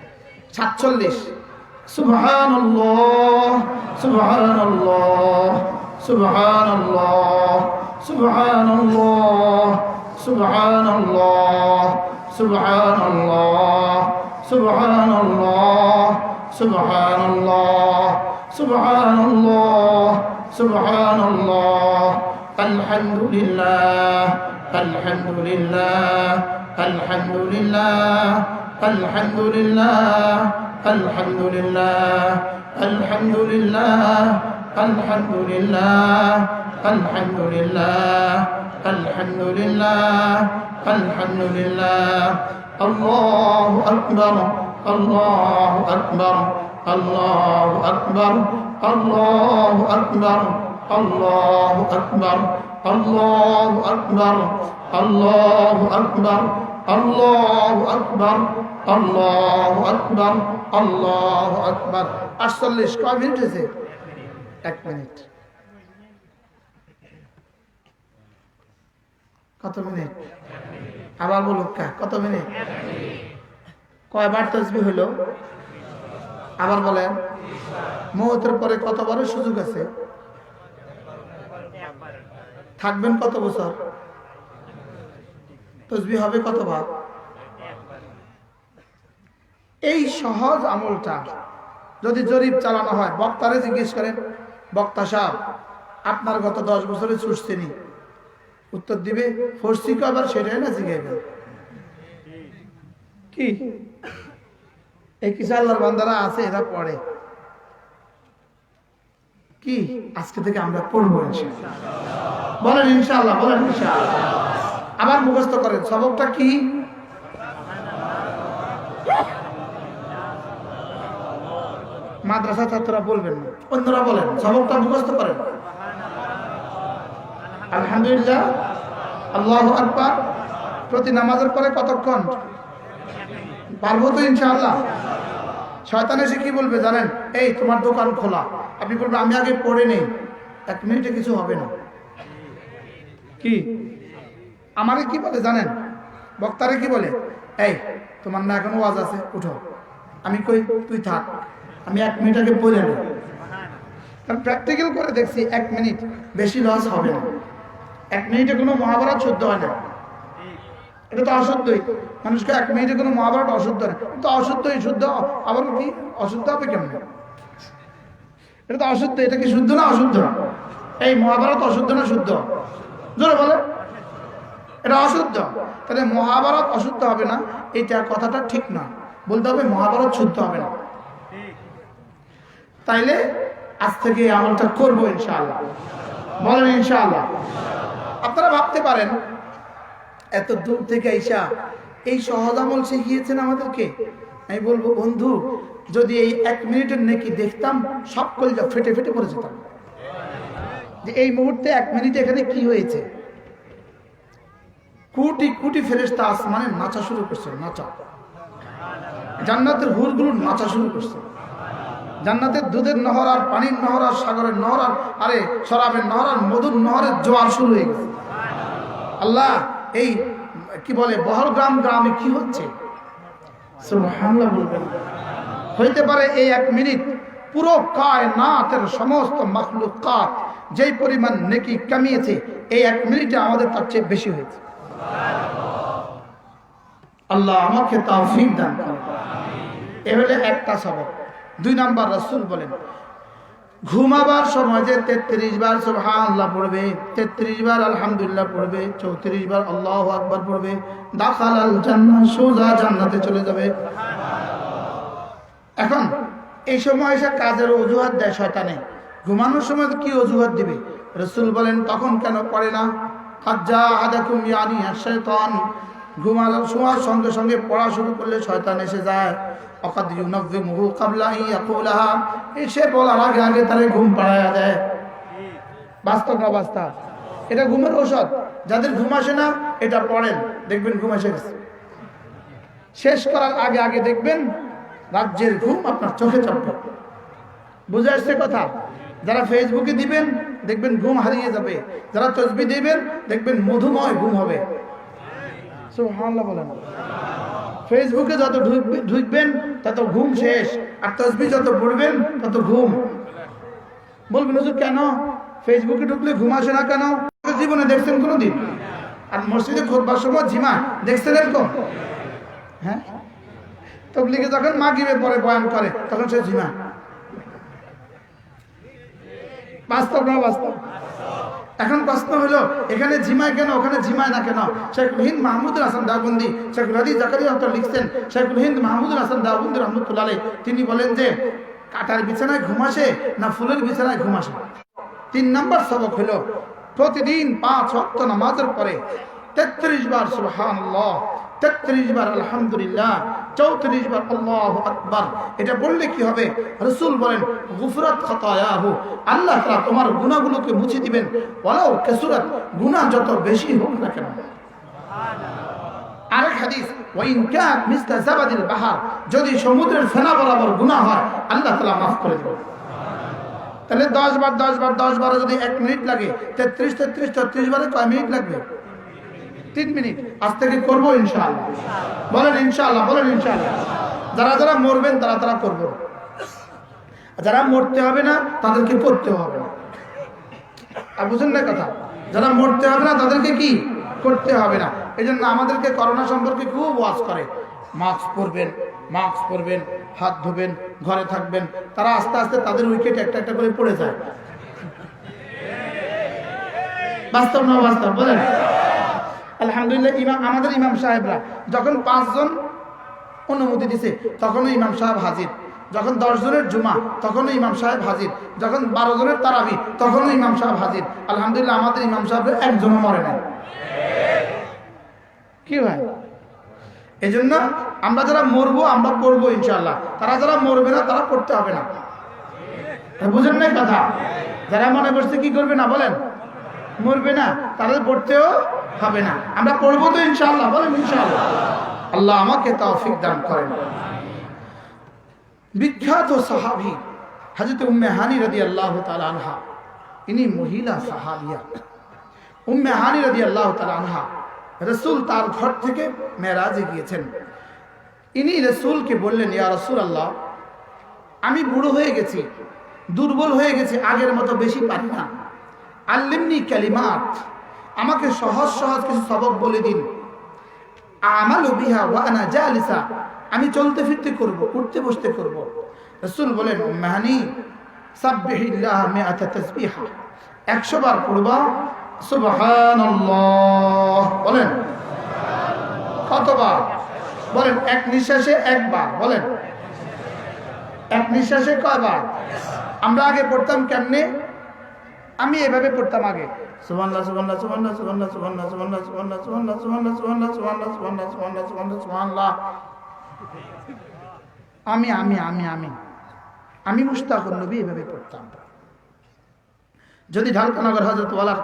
47। সুবহানাল্লাহ, সুবহানাল্লাহ, সুবহানাল্লাহ, সুবহানাল্লাহ, সুবহানাল্লাহ, সুবহানাল্লাহ, সুবহানাল্লাহ, সুবহানাল্লাহ, সুবহানাল্লাহ, সুবহানাল্লাহ, আলহামদুলিল্লাহ, আলহামদুলিল্লাহ, আলহামদুলিল্লাহ, আলহামদুলিল্লাহ, আলহামদুলিল্লাহ, আলহামদুলিল্লাহ, আলহামদুলিল্লাহ, আলহামদুলিল্লাহ, আলহামদুলিল্লাহ, আলহামদুলিল্লাহ। আল্লাহু আকবার, আল্লাহু আকবার, আল্লাহু আকবার, আল্লাহু আকবার, আল্লাহু আকবার, আল্লাহু আকবার, আল্লাহু আকবার, আল্লাহু আকবার, আল্লাহু আকবার, আল্লাহু আকবার। 48। কয় মিনিট হয়েছে? 1 মিনিট। কত মিনিট? আবার বলুক, কত মিনিট? কয়বার তাসবিহ হলো? আবার বলেন। মওতের পরে কতবারের সুযোগ আছে? থাকবেন কত বছর? তাসবিহ হবে কতবার? এই সহজ আমলটা যদি জরিপ চালানো হয়, বক্তারে জিজ্ঞেস করেন, বক্তা সাহেব আপনার গত 10 বছরে চুষছেনি, উত্তর দিবে ফরসি কয়বার, সেটাই না জিজ্ঞাসা কি? এই কিছু আল্লাহর বান্দারা আছে, এরা পড়ে কি? আজকে থেকে আমরা পড়বো ইনশাআল্লাহ। বলেন ইনশাআল্লাহ, বলেন ইনশাআল্লাহ। আবার মুখস্থ করেন। সবকটা কি? মাদ্রাসা ছাত্ররা বলবেন না, অন্যরা বলেন। সবকটা মুখস্থ করেন। আলহামদুলিল্লাহ, আল্লাহু আকবার। প্রতি নামাজের পরে কতক্ষণ? পারবো তো ইনশাআল্লাহ। শয়তান এসে কি বলবে জানেন? এই তোমার দোকান খোলা। আপনি বলবেন আমি আগে পড়ে নেই, 1 মিনিটে কিছু হবে না। কি আমারে কি বলে জানেন? বক্তারে কি বলে? এই তোমার না এখন ওয়াজ আছে, উঠো। আমি কই তুই থাক, আমি 1 মিনিট আগে পড়ে নেব। কারণ প্র্যাকটিক্যাল করে দেখছি 1 মিনিট বেশি লস হবে না। 1 মিনিটে কোনো মহাভারত শুদ্ধ হয় না। এটা তো অশুদ্ধই। মানুষকে 1 মিনিটে কোনো মহাভারত অশুদ্ধ না, কিন্তু অশুদ্ধই শুদ্ধ। আবার কি অশুদ্ধ হবে কেমন? এটা তো অশুদ্ধ। এটা কি শুদ্ধ না অশুদ্ধ? এই মহাভারত অশুদ্ধ না শুদ্ধ? জোরে বলে। এটা অশুদ্ধ। তাহলে মহাভারত অশুদ্ধ হবে না, এটা কথাটা ঠিক না। বলতে হবে মহাভারত শুদ্ধ হবে না। তাইলে আজ থেকে আমলটা করবো ইনশাআল্লাহ। বলেন ইনশাআল্লাহ। আপনারা ভাবতে পারেন এত দূর থেকে আইসা এই সহজ আমল শিখিয়েছেন আমাদেরকে। আমি বলবো বন্ধু, যদি এই 1 মিনিটের নেকি দেখতাম, সব কলিজা ফেটে ফেটে পড়ে যেতাম যে এই মুহূর্তে 1 মিনিটে এখানে কি হয়েছে। কোটি কোটি ফেরেশতা আসমানে নাচা শুরু করছে। নাচা, জান্নাতের হুরগুলো নাচা শুরু করছে। জান্নাতের দুধের নহর আর পানির নহর আর সাগরের নহর আর আরে শরাবের নহর আর মধুর নহরের জোয়ার শুরু হয়ে গেছে। আল্লাহ, এই কি বলে বহরগ্রাম গ্রামে কি হচ্ছে? সুবহানাল্লাহ বলবেন। হইতে পারে এই 1 মিনিট পুরো কায়নাতের সমস্ত মাখলুকাত যেই পরিমাণ নেকি কামিয়েছে, এই 1 মিনিটে আমাদের তার চেয়ে বেশি হয়েছে। আল্লাহ আমাকে তৌফিক দান করুন। এ হলো একটা সবক। 2 নাম্বার, রাসূল বলেন ঘুমাবার সময় যে 33 বার সুবহানাল্লাহ পড়বে, 33 বার আলহামদুলিল্লাহ পড়বে, 34 বার আল্লাহু আকবার পড়বে, দাখালাল জান্নাহ, সোজা জান্নাতে চলে যাবে। এখন এই সময় এসে কাজের অজুহাত দেয় শয়তানে। ঘুমানোর সময় কি অজুহাত দিবে? রাসূল বলেন তখন কেন পড়ে না? কাজ্জা আহাদাকুম ইয়ানি আশ-শাইতান, ঘুমানোর সময় সঙ্গে সঙ্গে পড়া শুরু করলে শয়তান এসে যায়। অকাদ ইউনাযিমুহু ক্বাবলা আন ইয়াকুলাহা, এসে বলার আগে আগে তারে ঘুম পাড়ায়া দেয়। বাস্তব না বাস্তব? এটা ঘুমের ঔষধ। যাদের ঘুম আসে না এটা পড়েন, দেখবেন ঘুম এসে গেছে। শেষ করার আগে আগে দেখবেন রাজ্যের ঘুম আপনার চোখে চাপবে। বুঝে আসছে কথা? যারা ফেসবুকে দিবেন দেখবেন ঘুম হারিয়ে যাবে, যারা তাসবিহ দিবেন দেখবেন মধুময় ঘুম হবে। সুবহানাল্লাহ বলেন। ফেসবুকে যত ঢুকবেন তত ঘুম শেষ, আর তাসবিহ যত পড়বেন তত ঘুম। বলবেন হুজুর কেন ফেসবুকে ঢুকলে ঘুম আসে না কেন? জীবনে দেখছেন কোনোদিন? আর মসজিদে খুতবার সময় ঝিমা দেখছেন এরকম? হ্যাঁ, তাবলীগে যখন মাগরিবে পরে বয়ান করে তখন সে ঝিমা। বাস্তব না বাস্তব? এখন প্রশ্ন হলো এখানে ঝিমায় কেন, ওখানে ঝিমায় না কেন? শেখুল হিন্দ মাহমুদুল হাসান দেওবন্দি, শেখুল হাদিস জাকারিয়া লিখছেন, শেখুল হিন্দ মাহমুদুল হাসান দেওবন্দি রহমতুল্লাহ আলাইহি, তিনি বলেন যে কাটার বিছানায় ঘুম আসে না ফুলের বিছানায় ঘুম আসে? 3 নম্বর সবক হলো প্রতিদিন 5 ওয়াক্ত নামাজের পরে 33 বার সুবহানাল্লাহ, 33 বার আলহামদুলিল্লাহ, 34 বার আল্লাহু আকবার। এটা বললে কি হবে? রাসূল বলেন গুফরাত খাতায়াহু, আল্লাহ তাআলা তোমার গুনাহগুলোকে মুছে দিবেন। ওয়ালাউ কাসুরাত, গুনাহ যত বেশি হোক না কেন। আরেক হাদিস, ওয়াইন কান মিসলা জাবাদিল বাহার, যদি সমুদ্রের ফেনা বরাবর গুনাহ হয় আল্লাহ তাআলা মাফ করে দিবেন। তাহলে 10 বার 10 বার 10 বারে যদি 1 মিনিট লাগে, 33 33 33 বারে কয় মিনিট লাগবে? 3 মিনিট। আজ থেকে করবো ইনশাআল্লাহ। বলেন ইনশাআল্লাহ, বলেন ইনশাআল্লাহ। যারা যারা মরবেন তারা তারা করবেন, যারা মরতে হবে না তাদেরকে পড়তে হবে না। আর বুঝেন না কথা? যারা মরতে হবে না তাদেরকে কি করতে হবে না। এই জন্য আমাদেরকে করোনা সম্পর্কে খুব ওয়াজ করে, মাস্ক পরবেন, মাস্ক পরবেন, হাত ধোবেন, ঘরে থাকবেন। তারা আস্তে আস্তে তাদের উইকেট একটা একটা করে পড়ে যায়। বাস্তব না বাস্তব? বলেন। আলহামদুলিল্লাহ, আমাদের ইমাম সাহেবরা যখন 5 জন অনুমতি দিছে তখনও ইমাম সাহেব হাজির, যখন 10 জনের জুমা তখনও ইমাম সাহেব হাজির, যখন 12 জনের তারাবি তখনও ইমাম সাহেব হাজির। আলহামদুলিল্লাহ, আমাদের ইমাম সাহেব একজনও মরে নাই। কি ভাই? এই জন্য আমরা যারা মরবো আমরা পড়বো ইনশাআল্লাহ, তারা যারা মরবে না তারা পড়তে হবে না। বুঝেন না কথা? যারা মনে করছে কি করবে না, বলেন মরবে না, তাদের পড়তেও হবে না। আমরা পড়বো তো ইনশাআল্লাহ, বলেন ইনশাআল্লাহ। আল্লাহ আমাকে তৌফিক দান করেন। বিখ্যাত সাহাবী হযরত উম্মে হানি রাদিয়াল্লাহু তাআলা আনহা, ইনি মহিলা সাহাবিয়া। উম্মে হানি রাদিয়াল্লাহু তাআলা আনহা, রাসূল তার ঘর থেকে মেরাজে গিয়েছেন। ইনি রাসূলকে বললেন, ইয়া রাসূলুল্লাহ, আমি বুড়ো হয়ে গেছি, দুর্বল হয়ে গেছি, আগের মতো বেশি পারি না। আল্লিমনি কালিমাত, আমাকে সহজ সহজ কিছু সবক বলে দিন। আমালু বিহা ওয়া আনা জালিসা, আমি চলতে ফিরতে করব, উঠতে বসতে করব। রাসূল বলেন, উম্মে হানি, সাব্বিহিল্লাহ মিআতা তাসবিহা, 100 বার পড়বা সুবহানাল্লাহ। বলেন কতবার? বলেন এক নিঃশ্বাসে একবার। বলেন এক নিঃশ্বাসে কয়বার? আমরা আগে পড়তাম কেমনে? আমি এভাবে পড়তাম আগে, সুবহানাল্লাহ সুবহানাল্লাহ সুবহানাল্লাহ সুবহানাল্লাহ সুবহানাল্লাহ সুবহানাল্লাহ সুবহানাল্লাহ সুবহানাল্লাহ সুবহানাল্লাহ সুবহানাল্লাহ সুবহানাল্লাহ সুবহানাল্লাহ সুবহানাল্লাহ সুবহানাল্লাহ। আমি আমি আমি আমি আমি মুশতাকুন নবী এভাবে পড়তাম। যদি ঢালকানগর হযরত ওয়ালা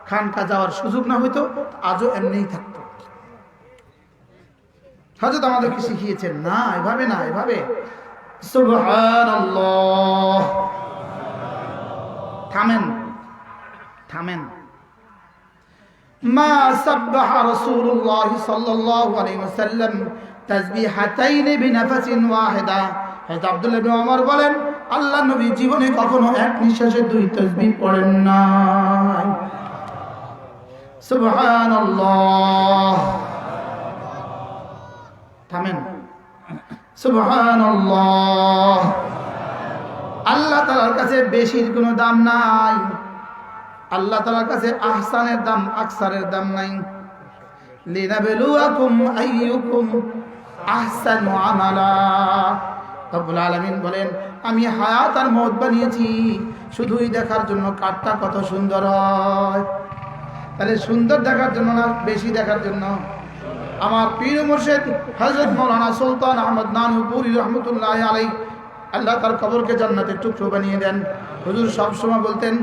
খানকা যাওয়ার সুযোগ না হইতো আজও এমনিই থাকতো। হযরত আমাদেরকে শিখিয়েছেন না এভাবে, না এভাবে, সুবহানাল্লাহ। থামেন থামেন। মা সাব্বাহা রাসূলুল্লাহ সাল্লাল্লাহু আলাইহি ওয়াসাল্লাম তাসবিহাতাইন বিনাফাসিন ওয়াহিদা। হযরত আব্দুল্লাহ ইবনে ওমর বলেন, আল্লাহর নবী জীবনে কখনো এক নিঃশ্বাসে 2 তাসবিহ পড়েন নাই। সুবহানাল্লাহ। থামেন। সুবহানাল্লাহ। আল্লাহ তাআলার কাছে বেশির কোনো দাম নাই, আল্লাহ তাআলার কাছে আহসানের দাম আকসারের দাম নাই। লিনাবলুয়াকুম আইয়ুকুম আহসানু আমালা। রব্বুল আলামিন বলেন আমি হায়াত আর মওত বানিয়েছি শুধুই দেখার জন্য কারটা কত সুন্দর হয়। তাহলে সুন্দর দেখার জন্য না বেশি দেখার জন্য? আমার পীর মুর্শিদ হযরত মাওলানা সুলতান আহমদ নানুপুরি রহমাতুল্লাহি আলাইহি, আল্লাহ তার কবরকে জান্নাতের টুকরো বানিয়ে দেন। হুজুর সব সময় বলতেন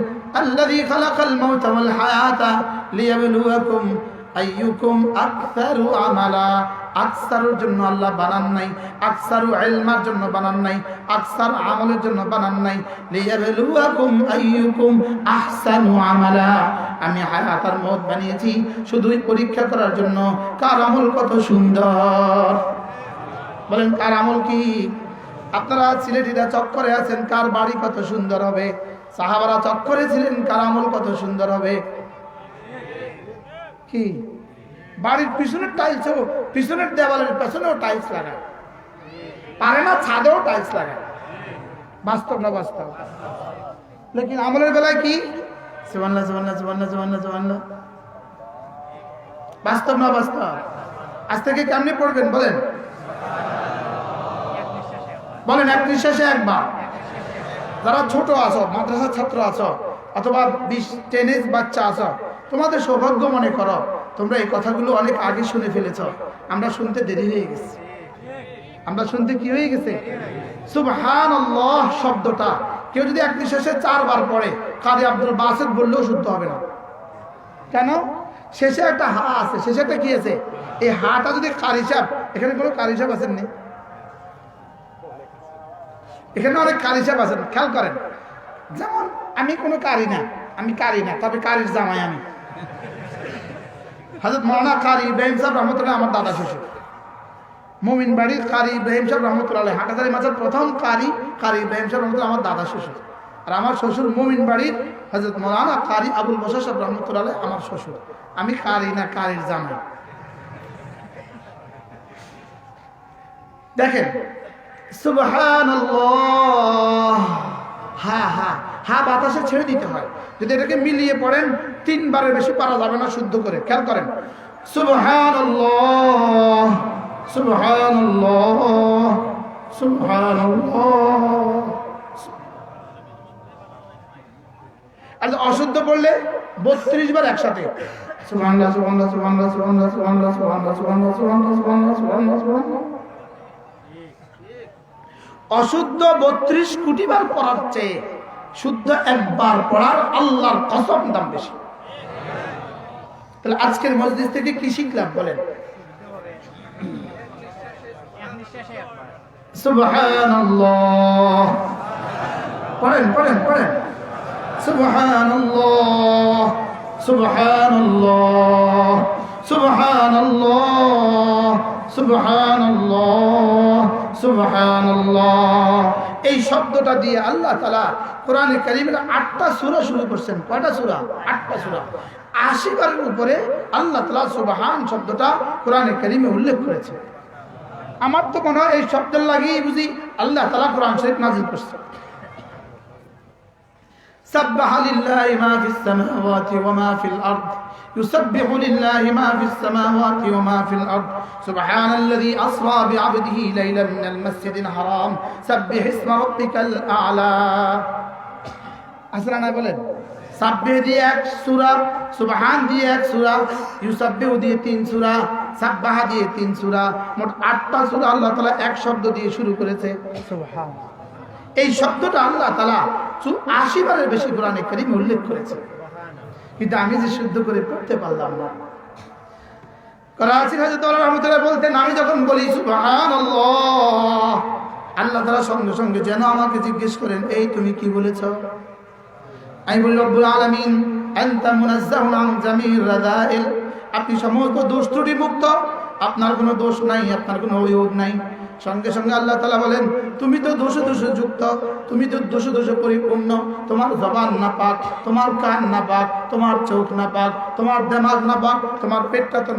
আল্লাযী খালাকাল মাউতা ওয়াল হায়াতা লিয়াবলুয়াকুম আইয়ুকুম আকসারু আমালা। আকসারের জন্য আল্লাহ বানান নাই, আকসারু ইলমার জন্য বানান নাই, আকসার আমলের জন্য বানান নাই। লিয়াবলুয়াকুম আইয়ুকুম আহসানু আমালা। আমি হায়াত আর মওত বানিয়েছি শুধুই পরীক্ষা করার জন্য কার আমল কত সুন্দর। বলেন কার আমল কি? আপনারা সিলেটিরা চক্করে আছেন, কার বাড়ি কত সুন্দর হবে? সাহাবারা চক্করে ছিলেন, কার আমল কত সুন্দর হবে? কি বাড়ির পিছনের টাইলস, পিছনের দেওয়ালের পেছনেও টাইলস লাগায়, পারে না ছাদেও টাইলস লাগায়। বাস্তব না বাস্তব? লেকিন আমলের বেলায় কি সুবহানাল্লাহ সুবহানাল্লাহ সুবহানাল্লাহ সুবহানাল্লাহ সুবহানাল্লাহ। বাস্তব না বাস্তব? আজ থেকে কেমনি পড়বেন বলেন? বলেন এক নিঃশ্বাসে একবার। যারা ছোট আছো, মাদ্রাসার ছাত্র আছো, অথবা 20-10 বাচ্চা আছো, তোমাদের সৌভাগ্য মনে করো তোমরা এই কথাগুলো অনেক আগে শুনে ফেলেছ। আমরা শুনতে দেরি হয়ে গেছে। আমরা শুনতে কি হয়ে গেছে? সুবহানাল্লাহ শব্দটা কেউ যদি এক নিঃশ্বাসে 4 বার পড়ে, কারি আব্দুল বাসিত বললেও শুদ্ধ হবে না। কেন? শেষে একটা হা আছে, শেষে একটা কি আছে? এই হাটা যদি কারি সাহেব, এখানে কোনো কারি সাহেব আছেন নি? এখানে অনেক কারি সাহেব আছেন, খেয়াল করেন। যেমন আমি কোনো কারি না, আমি কারি না, তবে কারির জামাই আমি। হযরত মাওলানা কারি ইব্রাহিম সাহেব রহমতুল্লাহ আমার দাদা শ্বশুর। মুমিন বাড়ির কারি ইব্রাহিম সাহেব রহমতুল্লাহ, হাটাজারি মাঝের প্রথম কারি ইব্রাহিম সাহেব রহমতুল্লাহ আমার দাদা শ্বশুর। আর আমার শ্বশুর মুমিন বাড়ির হযরত মাওলানা কারি আবুল বশর সাহেব রহমতুল্লাহ আমার শ্বশুর। আমি কারি না, কারির জামাই। দেখেন সুবহানাল্লাহ, হা হা হা বাতাসে ছেড়ে দিতে হয়। যদি এটাকে মিলিয়ে পড়েন 3 বারের বেশি পারা যাবে না শুদ্ধ করে। খেয়াল করেন সুবহানাল্লাহ সুবহানাল্লাহ সুবহানাল্লাহ। আর অশুদ্ধ পড়লে 32 বার একসাথে সুবহানাল্লাহ সুবহানাল্লাহ সুবহানাল্লাহ সুবহানাল্লাহ সুবহানাল্লাহ সুবহানাল্লাহ সুবহানাল্লাহ সুবহানাল্লাহ সুবহানাল্লাহ সুবহানাল্লাহ। অশুদ্ধ 32 কোটি বার পড়ার চেয়ে শুদ্ধ একবার পড়ার আল্লাহর কসম দাম বেশি। তাহলে আজকের মজলিস থেকে কি শিখলাম বলেন? সুবহানাল্লাহ পড়েন পড়েন পড়েন। সুবহানাল্লাহ সুবহানাল্লাহ সুবহানাল্লাহ সুবহানাল্লাহ সুবহানাল্লাহ। এই শব্দটা দিয়ে আল্লাহ তাআলা কোরআনে কারীমের 8টা সূরা শুরু করেছেন। কয়টা সূরা? 8টা সূরা। 80 বারের উপরে আল্লাহ তাআলা সুবহান শব্দটা কোরআনে কারীমে উল্লেখ করেছে। আমার তো মনে হয় এই শব্দের লাগিয়ে বুঝি আল্লাহ তাআলা কোরআন শরীফ নাযিল করেছেন। سبح لله ما في السماوات وما في الأرض يسبح لله ما في السماوات وما في الأرض سبحان الذي أسرى بعبده ليلا من المسجد الحرام سبح اسم ربك الأعلى। আসরা না বলেন? সাব্বিহ দিয়ে 1 সূরা, সুবহান দিয়ে 1 সূরা, ইউসাব্বিহু দিয়ে 3 সূরা, সাব্বাহা দিয়ে 3 সূরা, মোট 8টা সূরা আল্লাহ তাআলা এক শব্দ দিয়ে শুরু করেছে সুবহান। এই শব্দটা আল্লাহ তাআলা 80 বারের বেশি কোরআনে কারীমে উল্লেখ করেছে, কিন্তু আমি যে শুদ্ধ করে পড়তে পারলাম না। করাচির হযরত আল্লাহ রাহমাতুল্লাহ বলতেন, আমি যখন বলি সুবহানাল্লাহ, আল্লাহ তাআলা সঙ্গে সঙ্গে যেন আমাকে জিজ্ঞেস করেন, এই তুমি কি বলেছো? আমি বলি রব্বুল আলামিন আনতা মুনাজ্জাহুন আন জামির রাযাইল, আপনি সমস্ত দোষ ত্রুটি মুক্ত, আপনার কোনো দোষ নাই, আপনার কোনো অভিযোগ নাই। সঙ্গে সঙ্গে আল্লাহ তাআলা বলেন, তুমি তো দোষে দোষে যুক্ত, তুমি তো দোষে দোষে পরিপূর্ণ, তোমার জবান নাপাক, তোমার কান নাপাক, তোমার চোখ নাপাক, তোমার দিমাগ নাপাক, তোমার পেটটা তো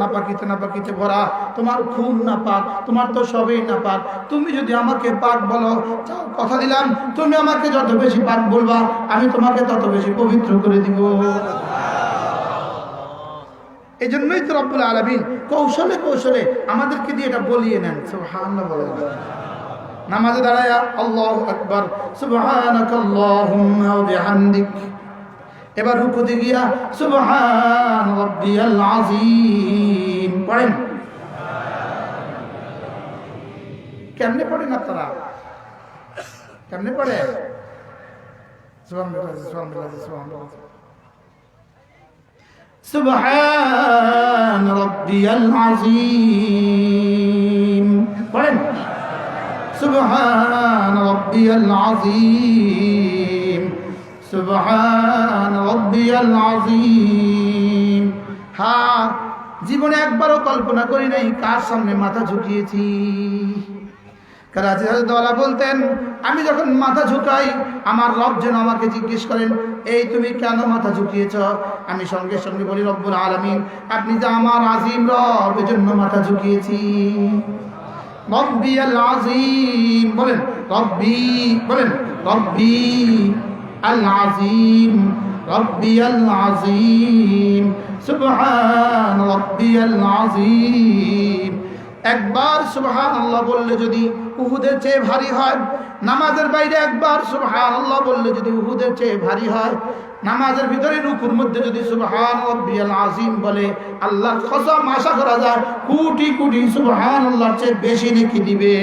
নাপাকিতে ভরা, তোমার খুন নাপাক, তোমার তো সবই নাপাক। তুমি যদি আমাকে পাক বলো, কথা দিলাম তুমি আমাকে যত বেশি পাক বলবা আমি তোমাকে তত বেশি পবিত্র করে দিব। এই জন্যই তো রব্বুল আলামিন কৌশলে কৌশলে আমাদেরকে দিয়ে এটা বলিয়ে নেন। সুবহানাল্লাহ বলেন। নামাজে দাঁড়ায় আল্লাহু আকবার, সুবহানাকাল্লাহুম্মা ওয়া বিহামদিক। এবার রুকুতে গিয়া সুবহান রাব্বিয়াল আযীম পড়েন। কেমনে পড়েন আপনারা? কেমনে পড়ে? সুবহানাল্লাহ সুবহানাল্লাহ সুবহানাল্লাহ সুবহান রাব্বিয়াল আযীম পড়েন। সুবহান রাব্বিয়াল আযীম, সুবহান রাব্বিয়াল আযীম। হ্যাঁ, জীবনে একবারও কল্পনা করি নাই কার সামনে মাথা ঝুঁকিয়েছি। কারাজিওয়ালা বলতেন, আমি যখন মাথা ঝুঁকাই আমার রব যেন আমাকে জিজ্ঞেস করেন, এই তুমি কেন মাথা ঝুঁকিয়েছ? আমি সঙ্গে সঙ্গে বলি, রব্বুল আলামিন আপনি যে আমার আজিম রব, এজন্য মাথা ঝুঁকিয়েছি। রব্বিয়াল আযীম বলেন, রব্বি বলেন, রব্বি আল আযীম, রব্বিয়াল আযীম, সুবহান রব্বিয়াল আযীম। একবার সুবহানাল্লাহ বললে যদি উহুদের চেয়ে ভারী হয়, নামাজের বাইরে একবার সুবহানাল্লাহ বললে যদি উহুদের চেয়ে ভারী হয়, নামাজের ভিতরে রুকুর মধ্যে যদি সুবহান রাব্বিয়াল আযীম বলে, আল্লাহর কসম আশা করা যায় কোটি কোটি সুবহানাল্লাহর চেয়ে বেশি নেকি দিবে।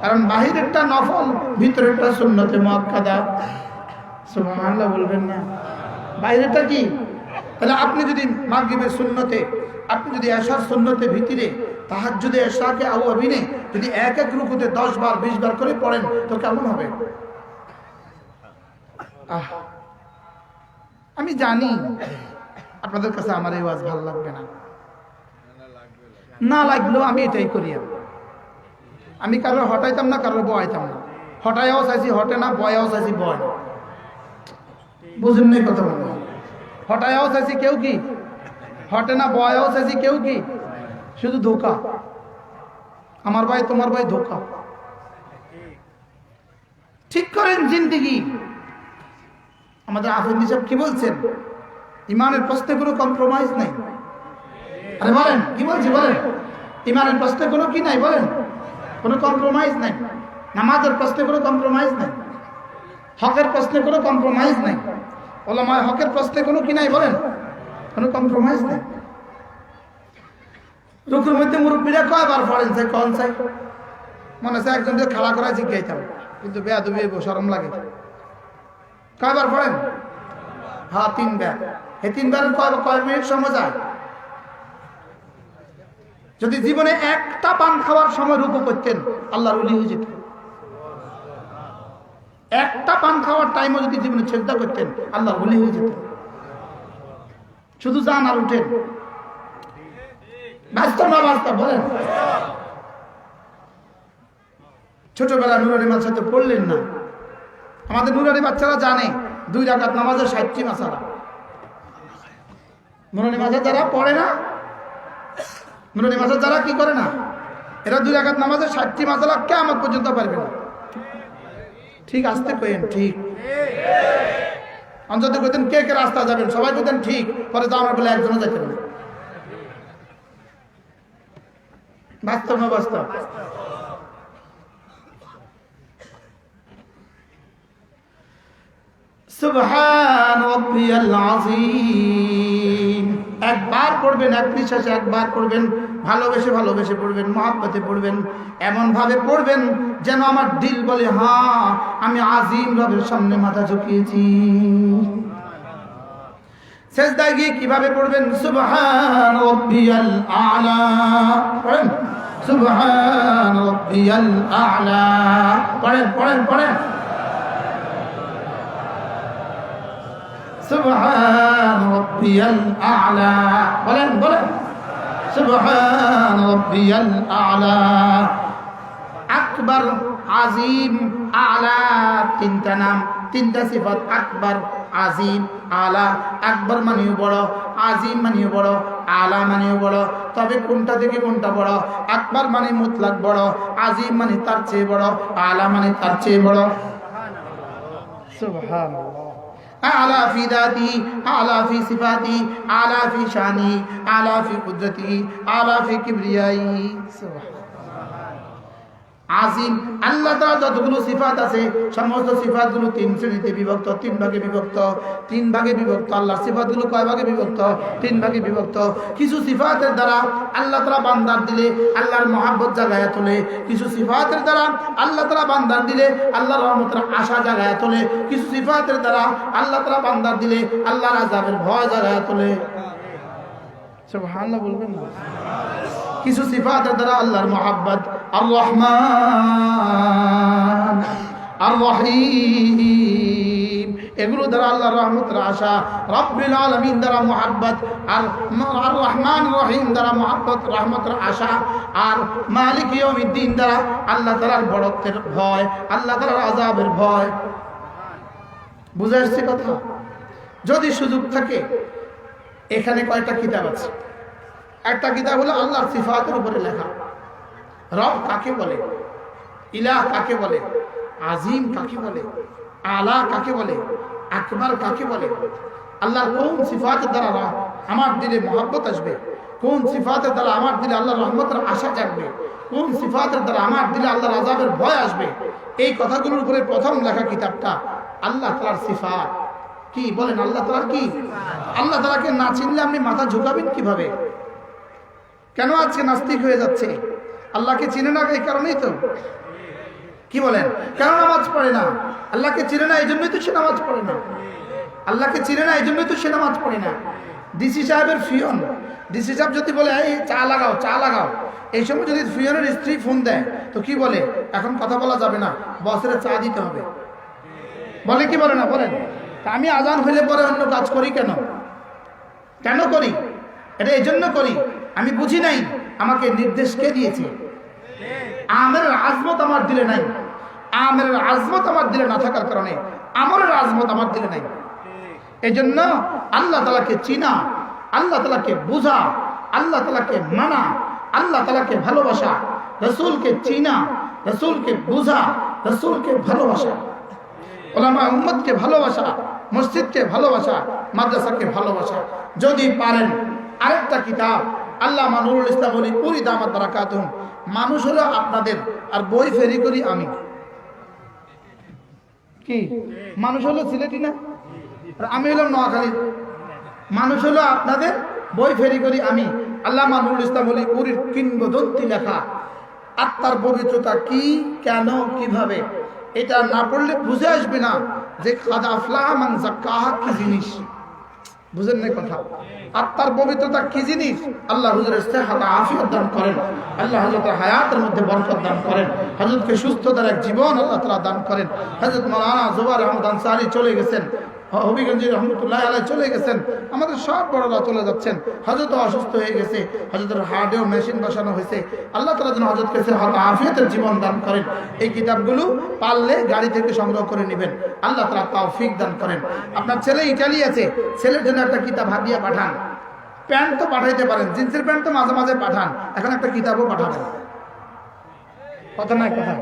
কারণ বাহিরেরটা নফল, ভিতরেরটা সুন্নতে মুআক্কাদা। সুবহানাল্লাহ বলবেন না? বাইরেটা কি? তাহলে আপনি যদি মাগরিবের সুন্নতে, আপনি যদি এশার সুন্নতে ভিতরে, তাহাজ্জুদে এশাকে আওয়াবিনে যদি এক এক রুকুতে 10 বার 20 বার করে পড়েন তো কেমন হবে? আমি জানি আপনাদের কাছে আমার এই ওয়াজ ভালো লাগবে না, না লাগলেও আমি এটাই করি। আমি কারোর হটাইতাম না, কারোর বয়াইতাম না। হটাইয়াও চাইছি হটে না, বয়াও চাইছি বয় না। বুঝুন নাই কথা বলবো? হটাইয়াও চাইছি কেউ কি হটে না, বয়াও চাইছি কেউ কি শুধু ধোকা। আমার ভাই তোমার ভাই ধোকা। ঠিক করেন জিন্দেগি। আমাদের আফেন্দি সাহেব কি বলছেন? ইমানের প্রশ্নে কোনো কম্প্রোমাইজ নাই। আরে বলেন কি বলছি বলেন? ইমানের প্রশ্নে কোনো কি নাই বলেন? কোনো কম্প্রোমাইজ নাই। নামাজের প্রশ্নে কোনো কম্প্রোমাইজ নাই। হকের প্রশ্নে কোনো কম্প্রোমাইজ নাই। ওলামায়ে হকের প্রশ্নে কোনো কি নাই বলেন? কোনো কম্প্রোমাইজ নাই। রুকুর মধ্যে মুরব্বীরা কয়বার পড়েন চাই কন চাই? মনে হচ্ছে একজনকে খাড়া করা জিজ্ঞাইতাম, কিন্তু বেয়াদবি শরম লাগে। কয়বার পড়েন? হ্যাঁ 3 বার। এই 3 বারের কয় মিনিট সময় যায়? যদি জীবনে একটা পান খাওয়ার সময় রুকু করতেন আল্লাহর ওলি হয়ে যেত। একটা পান খাওয়ার টাইমও যদি জীবনে সিজদা করতেন আল্লাহর ওলি হয়ে যেত। শুধু যান আর উঠেন। বাস্তব না বাস্তব বলেন? ছোটবেলা নুরানি মাদ্রাসাতে পড়লেন না? আমাদের নুরানি বাচ্চারা জানে 2 রাকাত নামাজের 60টি মাসালা। নুরানি মাদ্রাসা যারা পড়ে না, নুরানি মাদ্রাসা যারা কি করে না, এরা 2 রাকাত নামাজের 60টি মাসালা কিয়ামত পর্যন্ত পারবে না। ঠিক আসতে কইেন ঠিক। অন্তত কইতেন কে কে রাস্তা যাবেন, সবাই কইতেন ঠিক, পরে তো আমরা বলে একজনও যাইতে পারি। বাস্তব না বাস্তব? সুবহান রাব্বিয়াল আযীম। একবার পড়বেন, এক নিঃশ্বাসে একবার পড়বেন, ভালোবেসে ভালোবেসে পড়বেন, মহব্বতে পড়বেন, এমন ভাবে পড়বেন যেন আমার দিল বলে হ্যাঁ আমি আজিম রবের সামনে মাথা ঝুঁকিয়েছি। সেজদায় গিয়ে কিভাবে পড়বেন? সুবহান রাব্বিয়াল আ'লা পড়েন, সুবহান রাব্বিয়াল আ'লা পড়েন পড়েন পড়েন, সুবহান রাব্বিয়াল আ'লা বলেন বলেন, সুবহান রাব্বিয়াল আ'লা। আকবার, আজিম, আলা, তিনটা নাম, তিনটা সিফাত। আকবার, আজিম, আলা। আকবার মানেও বড়, আজিম মানেও বড়, আলা মানেও বড়। তবে কোনটা থেকে কোনটা বড়? আকবার মানে মুতলাক বড়, আজিম মানে তার চেয়ে বড়, আলা মানে তার চেয়ে বড়। সুবহানাল্লাহ। আলা ফি দাতি, আলা ফি সিফাতি, আলা ফি শানি, আলা ফি কুদরতি, আলা ফি কিবরিয়াই। সুবহানাল্লাহ। আজিম, আল্লাহ তাআলা যতগুলো সিফাত আছে সমস্ত সিফাতগুলো তিন শ্রেণীতে বিভক্ত, তিন ভাগে বিভক্ত, তিন ভাগে বিভক্ত। আল্লাহর সিফাতগুলো কয় ভাগে বিভক্ত? তিন ভাগে বিভক্ত। কিছু সিফাতের দ্বারা আল্লাহ তাআলা বান্দার দিলে আল্লাহর মহব্বত জাগায়া তোলে, কিছু সিফাতের দ্বারা আল্লাহ তাআলা বান্দার দিলে আল্লাহর রহমতের আশা জাগায়া তোলে, কিছু সিফাতের দ্বারা আল্লাহ তাআলা বান্দার দিলে আল্লাহর আযাবের ভয় জাগায়া তোলে। সুবহানাল্লাহ বলবেন না? কিছু সিফাতের দ্বারা আল্লাহর মহব্বত, আর রহমান, আর রহিম, এগুলো দ্বারা আল্লাহর রহমতের আশা, রব্বুল আলামিন দ্বারা মহব্বত, আর রহমান রহিম দ্বারা মহব্বত রহমতের আশা, আর মালিক ইয়াউমিদ্দিন দ্বারা আল্লাহ তাআলার বড়ত্বের ভয়, আল্লাহ তাআলার আযাবের ভয়। বুঝে আসছে কথা? যদি সুযোগ থাকে, এখানে কয়টা কিতাব আছে। একটা কিতাব হলো আল্লাহর সিফাতের উপরে লেখা। রব কাকে বলে, ইলাহ কাকে বলে, আজিম কাকে বলে, আলা কাকে বলে, আকবার কাকে বলে, আল্লাহর কোন সিফাতের দ্বারা আমার দিলে মহব্বত আসবে, কোন সিফাতের দ্বারা আমার দিলে আল্লাহর রহমতের আশা জাগবে, কোন সিফাতের দ্বারা আমার দিলে আল্লাহর আযাবের ভয় আসবে, এই কথাগুলোর উপরে প্রথম লেখা কিতাবটা আল্লাহ তাআলার সিফাত। কি বলেন? আল্লাহ তাআলার কি? আল্লাহ তাআলাকে না চিনলে আপনি মাথা ঝুঁকাবেন কিভাবে? কেন আজকে নাস্তিক হয়ে যাচ্ছে? আল্লাহকে চিনে না, এই কারণেই তো। কি বলেন? কেন নামাজ পড়ে না? আল্লাহকে চিনে না, এই জন্যই তো সে নামাজ পড়ে না। আল্লাহকে চিনে না, এই জন্যই তো সে নামাজ পড়ে না। ডিসি সাহেবের ফিয়ন, ডিসি সাহেব যদি বলে এই চা লাগাও, চা লাগাও, এই সময় যদি ফিয়নের স্ত্রী ফোন দেয় তো কি বলে? এখন কথা বলা যাবে না, বসের চা দিতে হবে। বলে কি বলে না? বলেন। আমি আজান হইলে পরে অন্য কাজ করি কেন? কেন করি? এটা এই জন্য করি, আমি বুঝি নাই আমাকে নির্দেশ কে দিয়েছে। আমেরের আজমত আমার দিলে নাই, আমেরের আজমত আমার দিলে না থাকার কারণে আমরের আজমত আমার দিলে নাই। এই জন্য আল্লাহ তাআলাকে চিনা, আল্লাহ তাআলাকে বুঝা, আল্লাহ তাআলাকে মানা, আল্লাহ তাআলাকে ভালোবাসা, রাসূলকে চিনা, রাসূলকে বুঝা, রাসূলকে ভালোবাসা, উলামা উম্মতকে ভালোবাসা, মসজিদকে ভালোবাসা, মাদ্রাসাকে ভালোবাসা। যদি পারেন আরেকটা কিতাব আল্লামা নুরুল ইসলাম ওলি পুরি দামাত বারাকাতুহুম, মানুষ হলো আপনাদের আর বই ফেরি করি আমি। কি মানুষ হলো সিলেটি না, আর আমি হলাম নোয়াখালী। মানুষ হলো আপনাদের, বই ফেরি করি আমি। আল্লামা নুরুল ইসলাম ওলি পুরীর কিংবদন্তি লেখা আত্মার পবিত্রতা কি, কেন, কিভাবে, এটা না পড়লে বুঝে আসবে না যে কাদ আফলাহা মান যাক্কাহা কি জিনিস। বুঝেন না কথা? আত্মার পবিত্রতা কি জিনিস? আল্লাহ হুজুরের সেহত আফিয়ত দান করেন, আল্লাহ হযরতের হায়াতের মধ্যে বরকত দান করেন, হযরতকে সুস্থতার এক জীবন আল্লাহ তাআলা দান করেন। হযরত মাওলানা জুবাইর আহমদ আনসারী চলে গেছেন, হবিগঞ্জ রহমতুল্লাহ আলাইহি চলে গেছেন, আমাদের সব বড়রা চলে যাচ্ছেন। হযরত অসুস্থ হয়ে গেছে, হযরতের হার্টেও মেশিন বসানো হয়েছে। আল্লাহ তাআলা যেন হযরতকে সেহত আফিয়তের জীবন দান করেন। এই কিতাবগুলো পারলে গাড়ি থেকে সংগ্রহ করে নেবেন, আল্লাহ তাআলা তৌফিক দান করেন। আপনার ছেলে ইটালি আছে, ছেলের জন্য একটা কিতাব হাদিয়া পাঠান। প্যান্ট তো পাঠাইতে পারেন, জিন্সের প্যান্ট তো মাঝে মাঝে পাঠান, এখন একটা কিতাবও পাঠাবেন। কথা নাই কথা,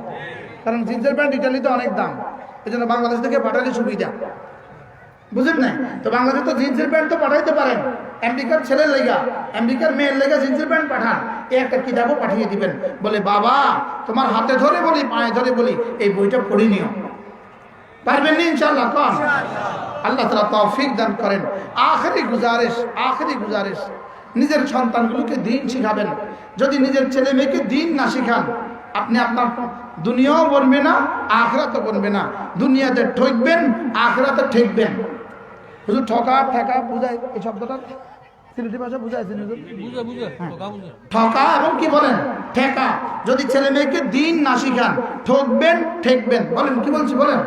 কারণ জিন্সের প্যান্ট ইটালিতে অনেক দাম, এই জন্য বাংলাদেশ থেকে পাঠালে সুবিধা। বুঝেন না? তো বাংলাদেশে তো জিন্সের প্যান্ট তো পাঠাইতে পারেন, আমেরিকার ছেলের লেগা, আমেরিকার মেয়ের লেগা জিন্সের প্যান্ট পাঠান, এই একটা কিতাবও পাঠিয়ে দিবেন। বলে বাবা তোমার হাতে ধরে বলি, পায়ে ধরে বলি, এই বইটা পড়ে নিও। পারবেন না ইনশাআল্লাহ? কম আল্লাহ তাআলা তৌফিক দান করেন। আখেরি গুজারিশ, নিজের সন্তানগুলোকে দ্বীন শিখাবেন। যদি নিজের ছেলে মেয়েকে দ্বীন না শিখান, আপনি আপনার দুনিয়াও বনবে না, আখিরাতও বনবে না। দুনিয়াতে ঠকবেন, আখিরাতে ঠকবেন। হুজুর ঠকা ঠেকা বুঝায়, এই শব্দটা সিলেটি ভাষা বুঝাইছেন হুজুর? ঠকা এবং কি বলেন ঠেকা। যদি ছেলে মেয়েকে দ্বীন না শিখান, ঠকবেন, ঠকবেন। বলেন কি বলছি? বলেন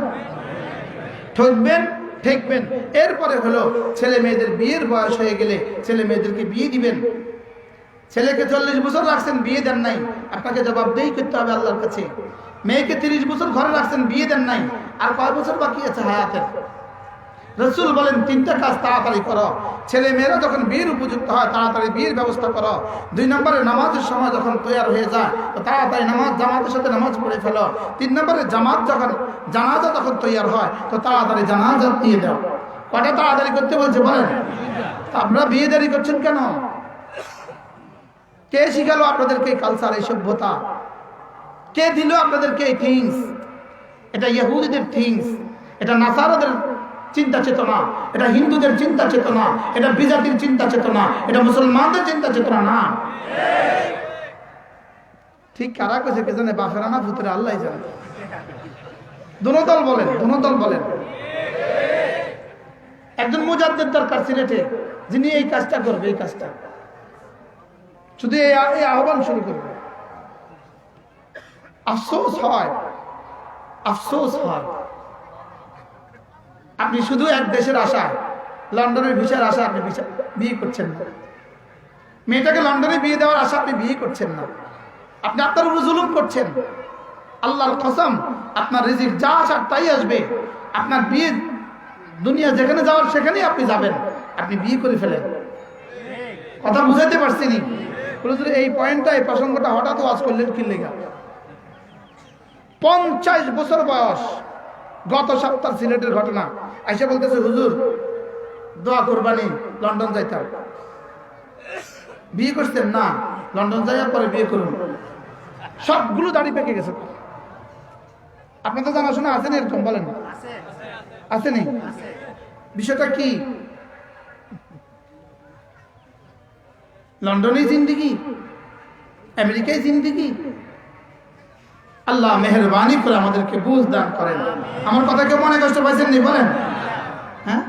ঠকবেন, ঠকবেন। এরপরে হলো ছেলে মেয়েদের বিয়ের বয়স হয়ে গেলে ছেলে মেয়েদেরকে বিয়ে দিবেন। ছেলেকে 40 বছর রাখছেন, বিয়ে দেন নাই, আপনাকে জবাবদেহি করতে হবে আল্লাহর কাছে। মেয়েকে 30 বছর ঘরে রাখছেন, বিয়ে দেন নাই, আর কয় বছর বাকি আছে হায়াতের? রাসূল বলেন 3টা কাজ তাড়াতাড়ি করো। ছেলে মেয়েরা যখন বিয়ের উপযুক্ত হয় তাড়াতাড়ি বিয়ের ব্যবস্থা করো। 2 নম্বরে নামাজের সময় যখন তৈরি হয়ে যায় তো তাড়াতাড়ি নামাজ জামাতের সাথে নামাজ পড়ে ফেলো। 3 নম্বরে জানাজা যখন তৈরি হয় তো তাড়াতাড়ি জানাজা দিয়ে দাও। কয়টা তাড়াতাড়ি করতে বলছে বলেন? আপনারা বিয়ে দেরি করছেন কেন? কে শিখালো আপনাদেরকে এই কালচার, এই সভ্যতা? কে দিল আপনাদেরকে এই থিংস? এটা ইহুদিদের থিংস, এটা নাসারাদের চিন্তা চেতনা, এটা হিন্দুদের চিন্তা চেতনা, এটা বিজাতির চিন্তা চেতনা, এটা মুসলমানদের চিন্তা চেতনা না। ঠিক কারা কইছে কে জানে? বাফেরা না ভূতেরা, আল্লাহ জানে। দোনো দল বলেন। একজন মুজাদ্দিদ দরকার সিলেটে, যিনি এই কাজটা করবে, এই কাজটা শুধু এই আহ্বান শুরু করবে। আফসোস হয় আপনি শুধু এক দেশের আশা, লন্ডনের ভিসার আশা আপনি বিয়ে করছেন না। মেয়েটাকে লন্ডনে বিয়ে দেওয়ার আশা আপনি বিয়ে করছেন না। আপনি আপনার উপর জুলুম করছেন। আল্লাহর কসম, আপনার রিজিক যা আসার তাই আসবে। আপনার বিয়ে দুনিয়া যেখানে যাওয়ার সেখানেই আপনি যাবেন। আপনি বিয়ে করে ফেলেন। কথা বুঝাইতে পারছি নি? এই পয়েন্টটা, এই প্রসঙ্গটা হঠাৎ ওয়াজ করলেন কি লেগা? 50 বছর বয়স, গত সপ্তাহ সিলেটের ঘটনা। আইসা বলতেছে, হুজুর দোয়া করবানি, লন্ডন যাইতাম। বিয়ে করছেন না? লন্ডন যাইয়ার পরে বিয়ে করুন। সবগুলো দাড়ি পেকে গেছে। আপনাদের জানাশোনা আছেন এরকম? বলেন আসেনি? বিষয়টা কি? লন্ডনে জিন্দিগি, আমেরিকায় জিন্দিগি। আল্লাহ মেহেরবানি করে আমাদেরকে বুঝ দান করেন। আমার কথা কেউ মনে কষ্ট পাইছেন নি? বলেন হ্যাঁ।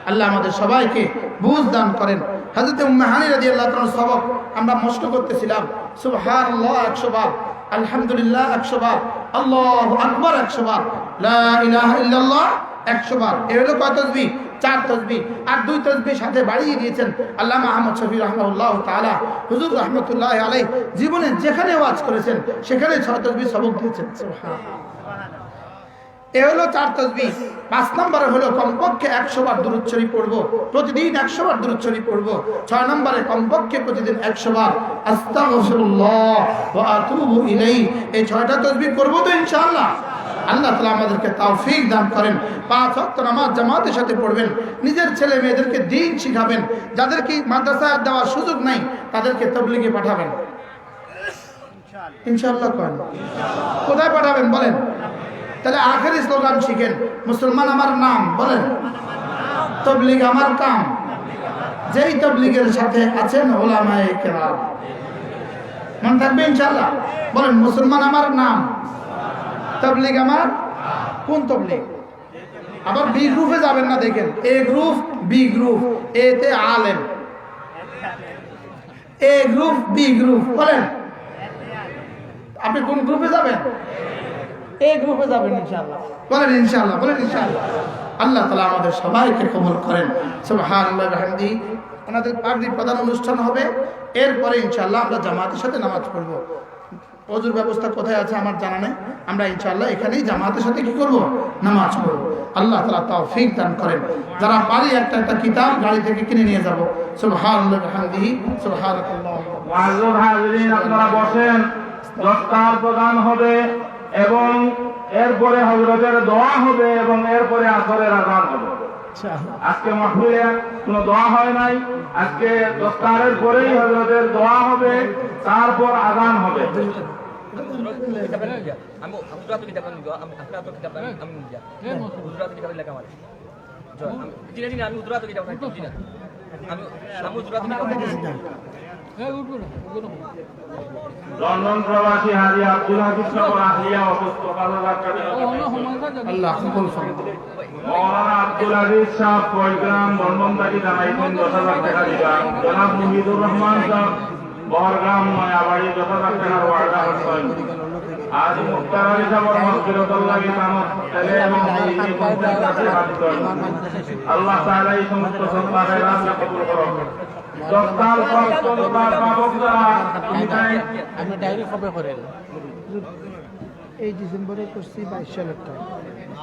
আল্লাহ আমাদের সবাইকে বুঝ দান করেন। হযরত উম্মে হানি রাদিয়াল্লাহু তাআলার সবক আমরা মস্ত করতেছিলাম। সুবহানাল্লাহ 100 বার, আলহামদুলিল্লাহ 100 বার, আল্লাহু আকবার 100 বার, লা ইলাহা ইল্লাল্লাহ 100 বার। এর হলো কয় তাসবিহ? 4 তাসবিহ। আর 2 তাসবিহ সাথে বাড়িয়ে দিয়েছেন আল্লামা আহমদ শফি রাহমাহুল্লাহ তাআলা। হুজুর রাহমাতুল্লাহি আলাইহি জীবনে যেখানে ওয়াজ করেছেন সেখানে 6 তাসবিহ সবক দিয়েছেন। সুবহানাল্লাহ। এ হলো 4 তাসবিহ। 5 নম্বরে হলো কমপক্ষে 100 বার দুরূদ শরীফ পড়ব, প্রতিদিন 100 বার দুরূদ শরীফ পড়ব। 6 নম্বরে কমপক্ষে প্রতিদিন 100 বার আস্তাগফিরুল্লাহ ওয়া আতুবু ইলাইহি। এই 6টা তাসবিহ করব তো ইনশাআল্লাহ। আল্লাহ তাআলা আমাদেরকে তৌফিক দান করেন। 5 ওয়াক্ত নামাজ জামাতের সাথে পড়বেন। নিজের ছেলে মেয়েদেরকে দ্বীন শিখাবেন। যাদেরকে মাদ্রাসায় দেওয়ার সুযোগ নাই তাদেরকে তাবলীগে পাঠাবেন ইনশাআল্লাহ। কোথায় পাঠাবেন বলেন? তাহলে আখেরি স্লোগান শিখেন, মুসলমান আমার নাম, বলেন তাবলীগ আমার কাম। যেই তাবলীগের সাথে আছেন উলামায়ে কেরাম। মনে থাকবে ইনশাআল্লাহ। বলেন মুসলমান আমার নাম, তাবলীগ আমার। কোন তাবলীগ? আবার বি গ্রুপে যাবেন না, দেখেন এ গ্রুপ বি গ্রুপ, এ তে আলেম, এ গ্রুপ বি গ্রুপ। বলেন আপনি কোন গ্রুপে যাবেন? এই গ্রুপে যাবেন ইনশাআল্লাহ। বলেন ইনশাআল্লাহ, বলেন ইনশাআল্লাহ। আল্লাহ তাআলা আমাদের সবাইকে কবুল করেন। সুবহানাল্লাহি ওয়া বিহামদিহি। আমাদের মাগরিব প্রধান অনুষ্ঠান হবে, এরপরে ইনশাআল্লাহ আমরা জামাতের সাথে নামাজ পড়ব। ওযুর ব্যবস্থা কোথায় আছে আমার জানা নেই। আমরা ইনশাআল্লাহ এখানেই জামাতের সাথে কি করব? নামাজ পড়ব। আল্লাহ তাআলা তৌফিক দান করেন। যারা পারি একটা কিতাব গাড়ি থেকে কিনে নিয়ে যাব। সুবহানাল্লাহি ওয়া বিহামদিহি। সুবহানাল্লাহ। ওয়াজুর হাজিরিন, আপনারা বসেন। দস্তার প্রদান হবে এবং এরপরে হযরতের দোয়া হবে এবং এরপরে আসরের আযান হবে। আজকে মাহফিলে কোনো দোয়া হয় নাই। আজকে দস্তারের পরেই হযরতের দোয়া হবে, তারপর আযান হবে। লন্ডন প্রবাসী হাজী আব্দুল হাকিম সাহেব আহলিয়া অসুস্থ, আল্লাহ কবুল করেন। মৌলানা আব্দুল আজিজ সাহেব পয়গ্রাম বর্মনদারি জানাইছেন 10,000 টাকা দিবেন। জনাব মুহিদুর রহমান সাহেব বহরগ্রাম নয়াবাড়ি 10,000 টাকার ওয়াদা করছেন। আজ মুক্তার আলী সাহেবের মাগফিরাতুল লাগি তামত ছেলে এবং এই কাছে হাত করেন। আল্লাহ তাআলা এই সমস্ত সৎ কাজে কবুল করুন। দশটার পর চলবার বাবক যারা তুমি তাই আপনি ডায়েরি কবে করেন? এই ডিসেম্বরে করছি 22 লাখ টাকা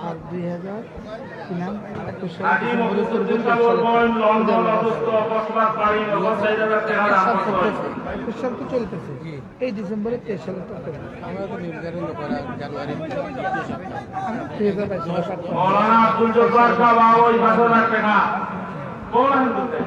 আর 2021 সালে আদি মুক্তিযুদ্ধ বলবন লন্ডন অসুস্থ অকস্মাৎ পারি নগর সাইডের টাকা দান করতে 21 সাল তো চলতেছে এই ডিসেম্বরে 23 সালে টাকা আমরা তো নির্ধারণ করা জানুয়ারি 2022 সালে মৌলানা আব্দুল জব্বার সাহেব ওই 5,000 টাকা কোন হিন্দুতে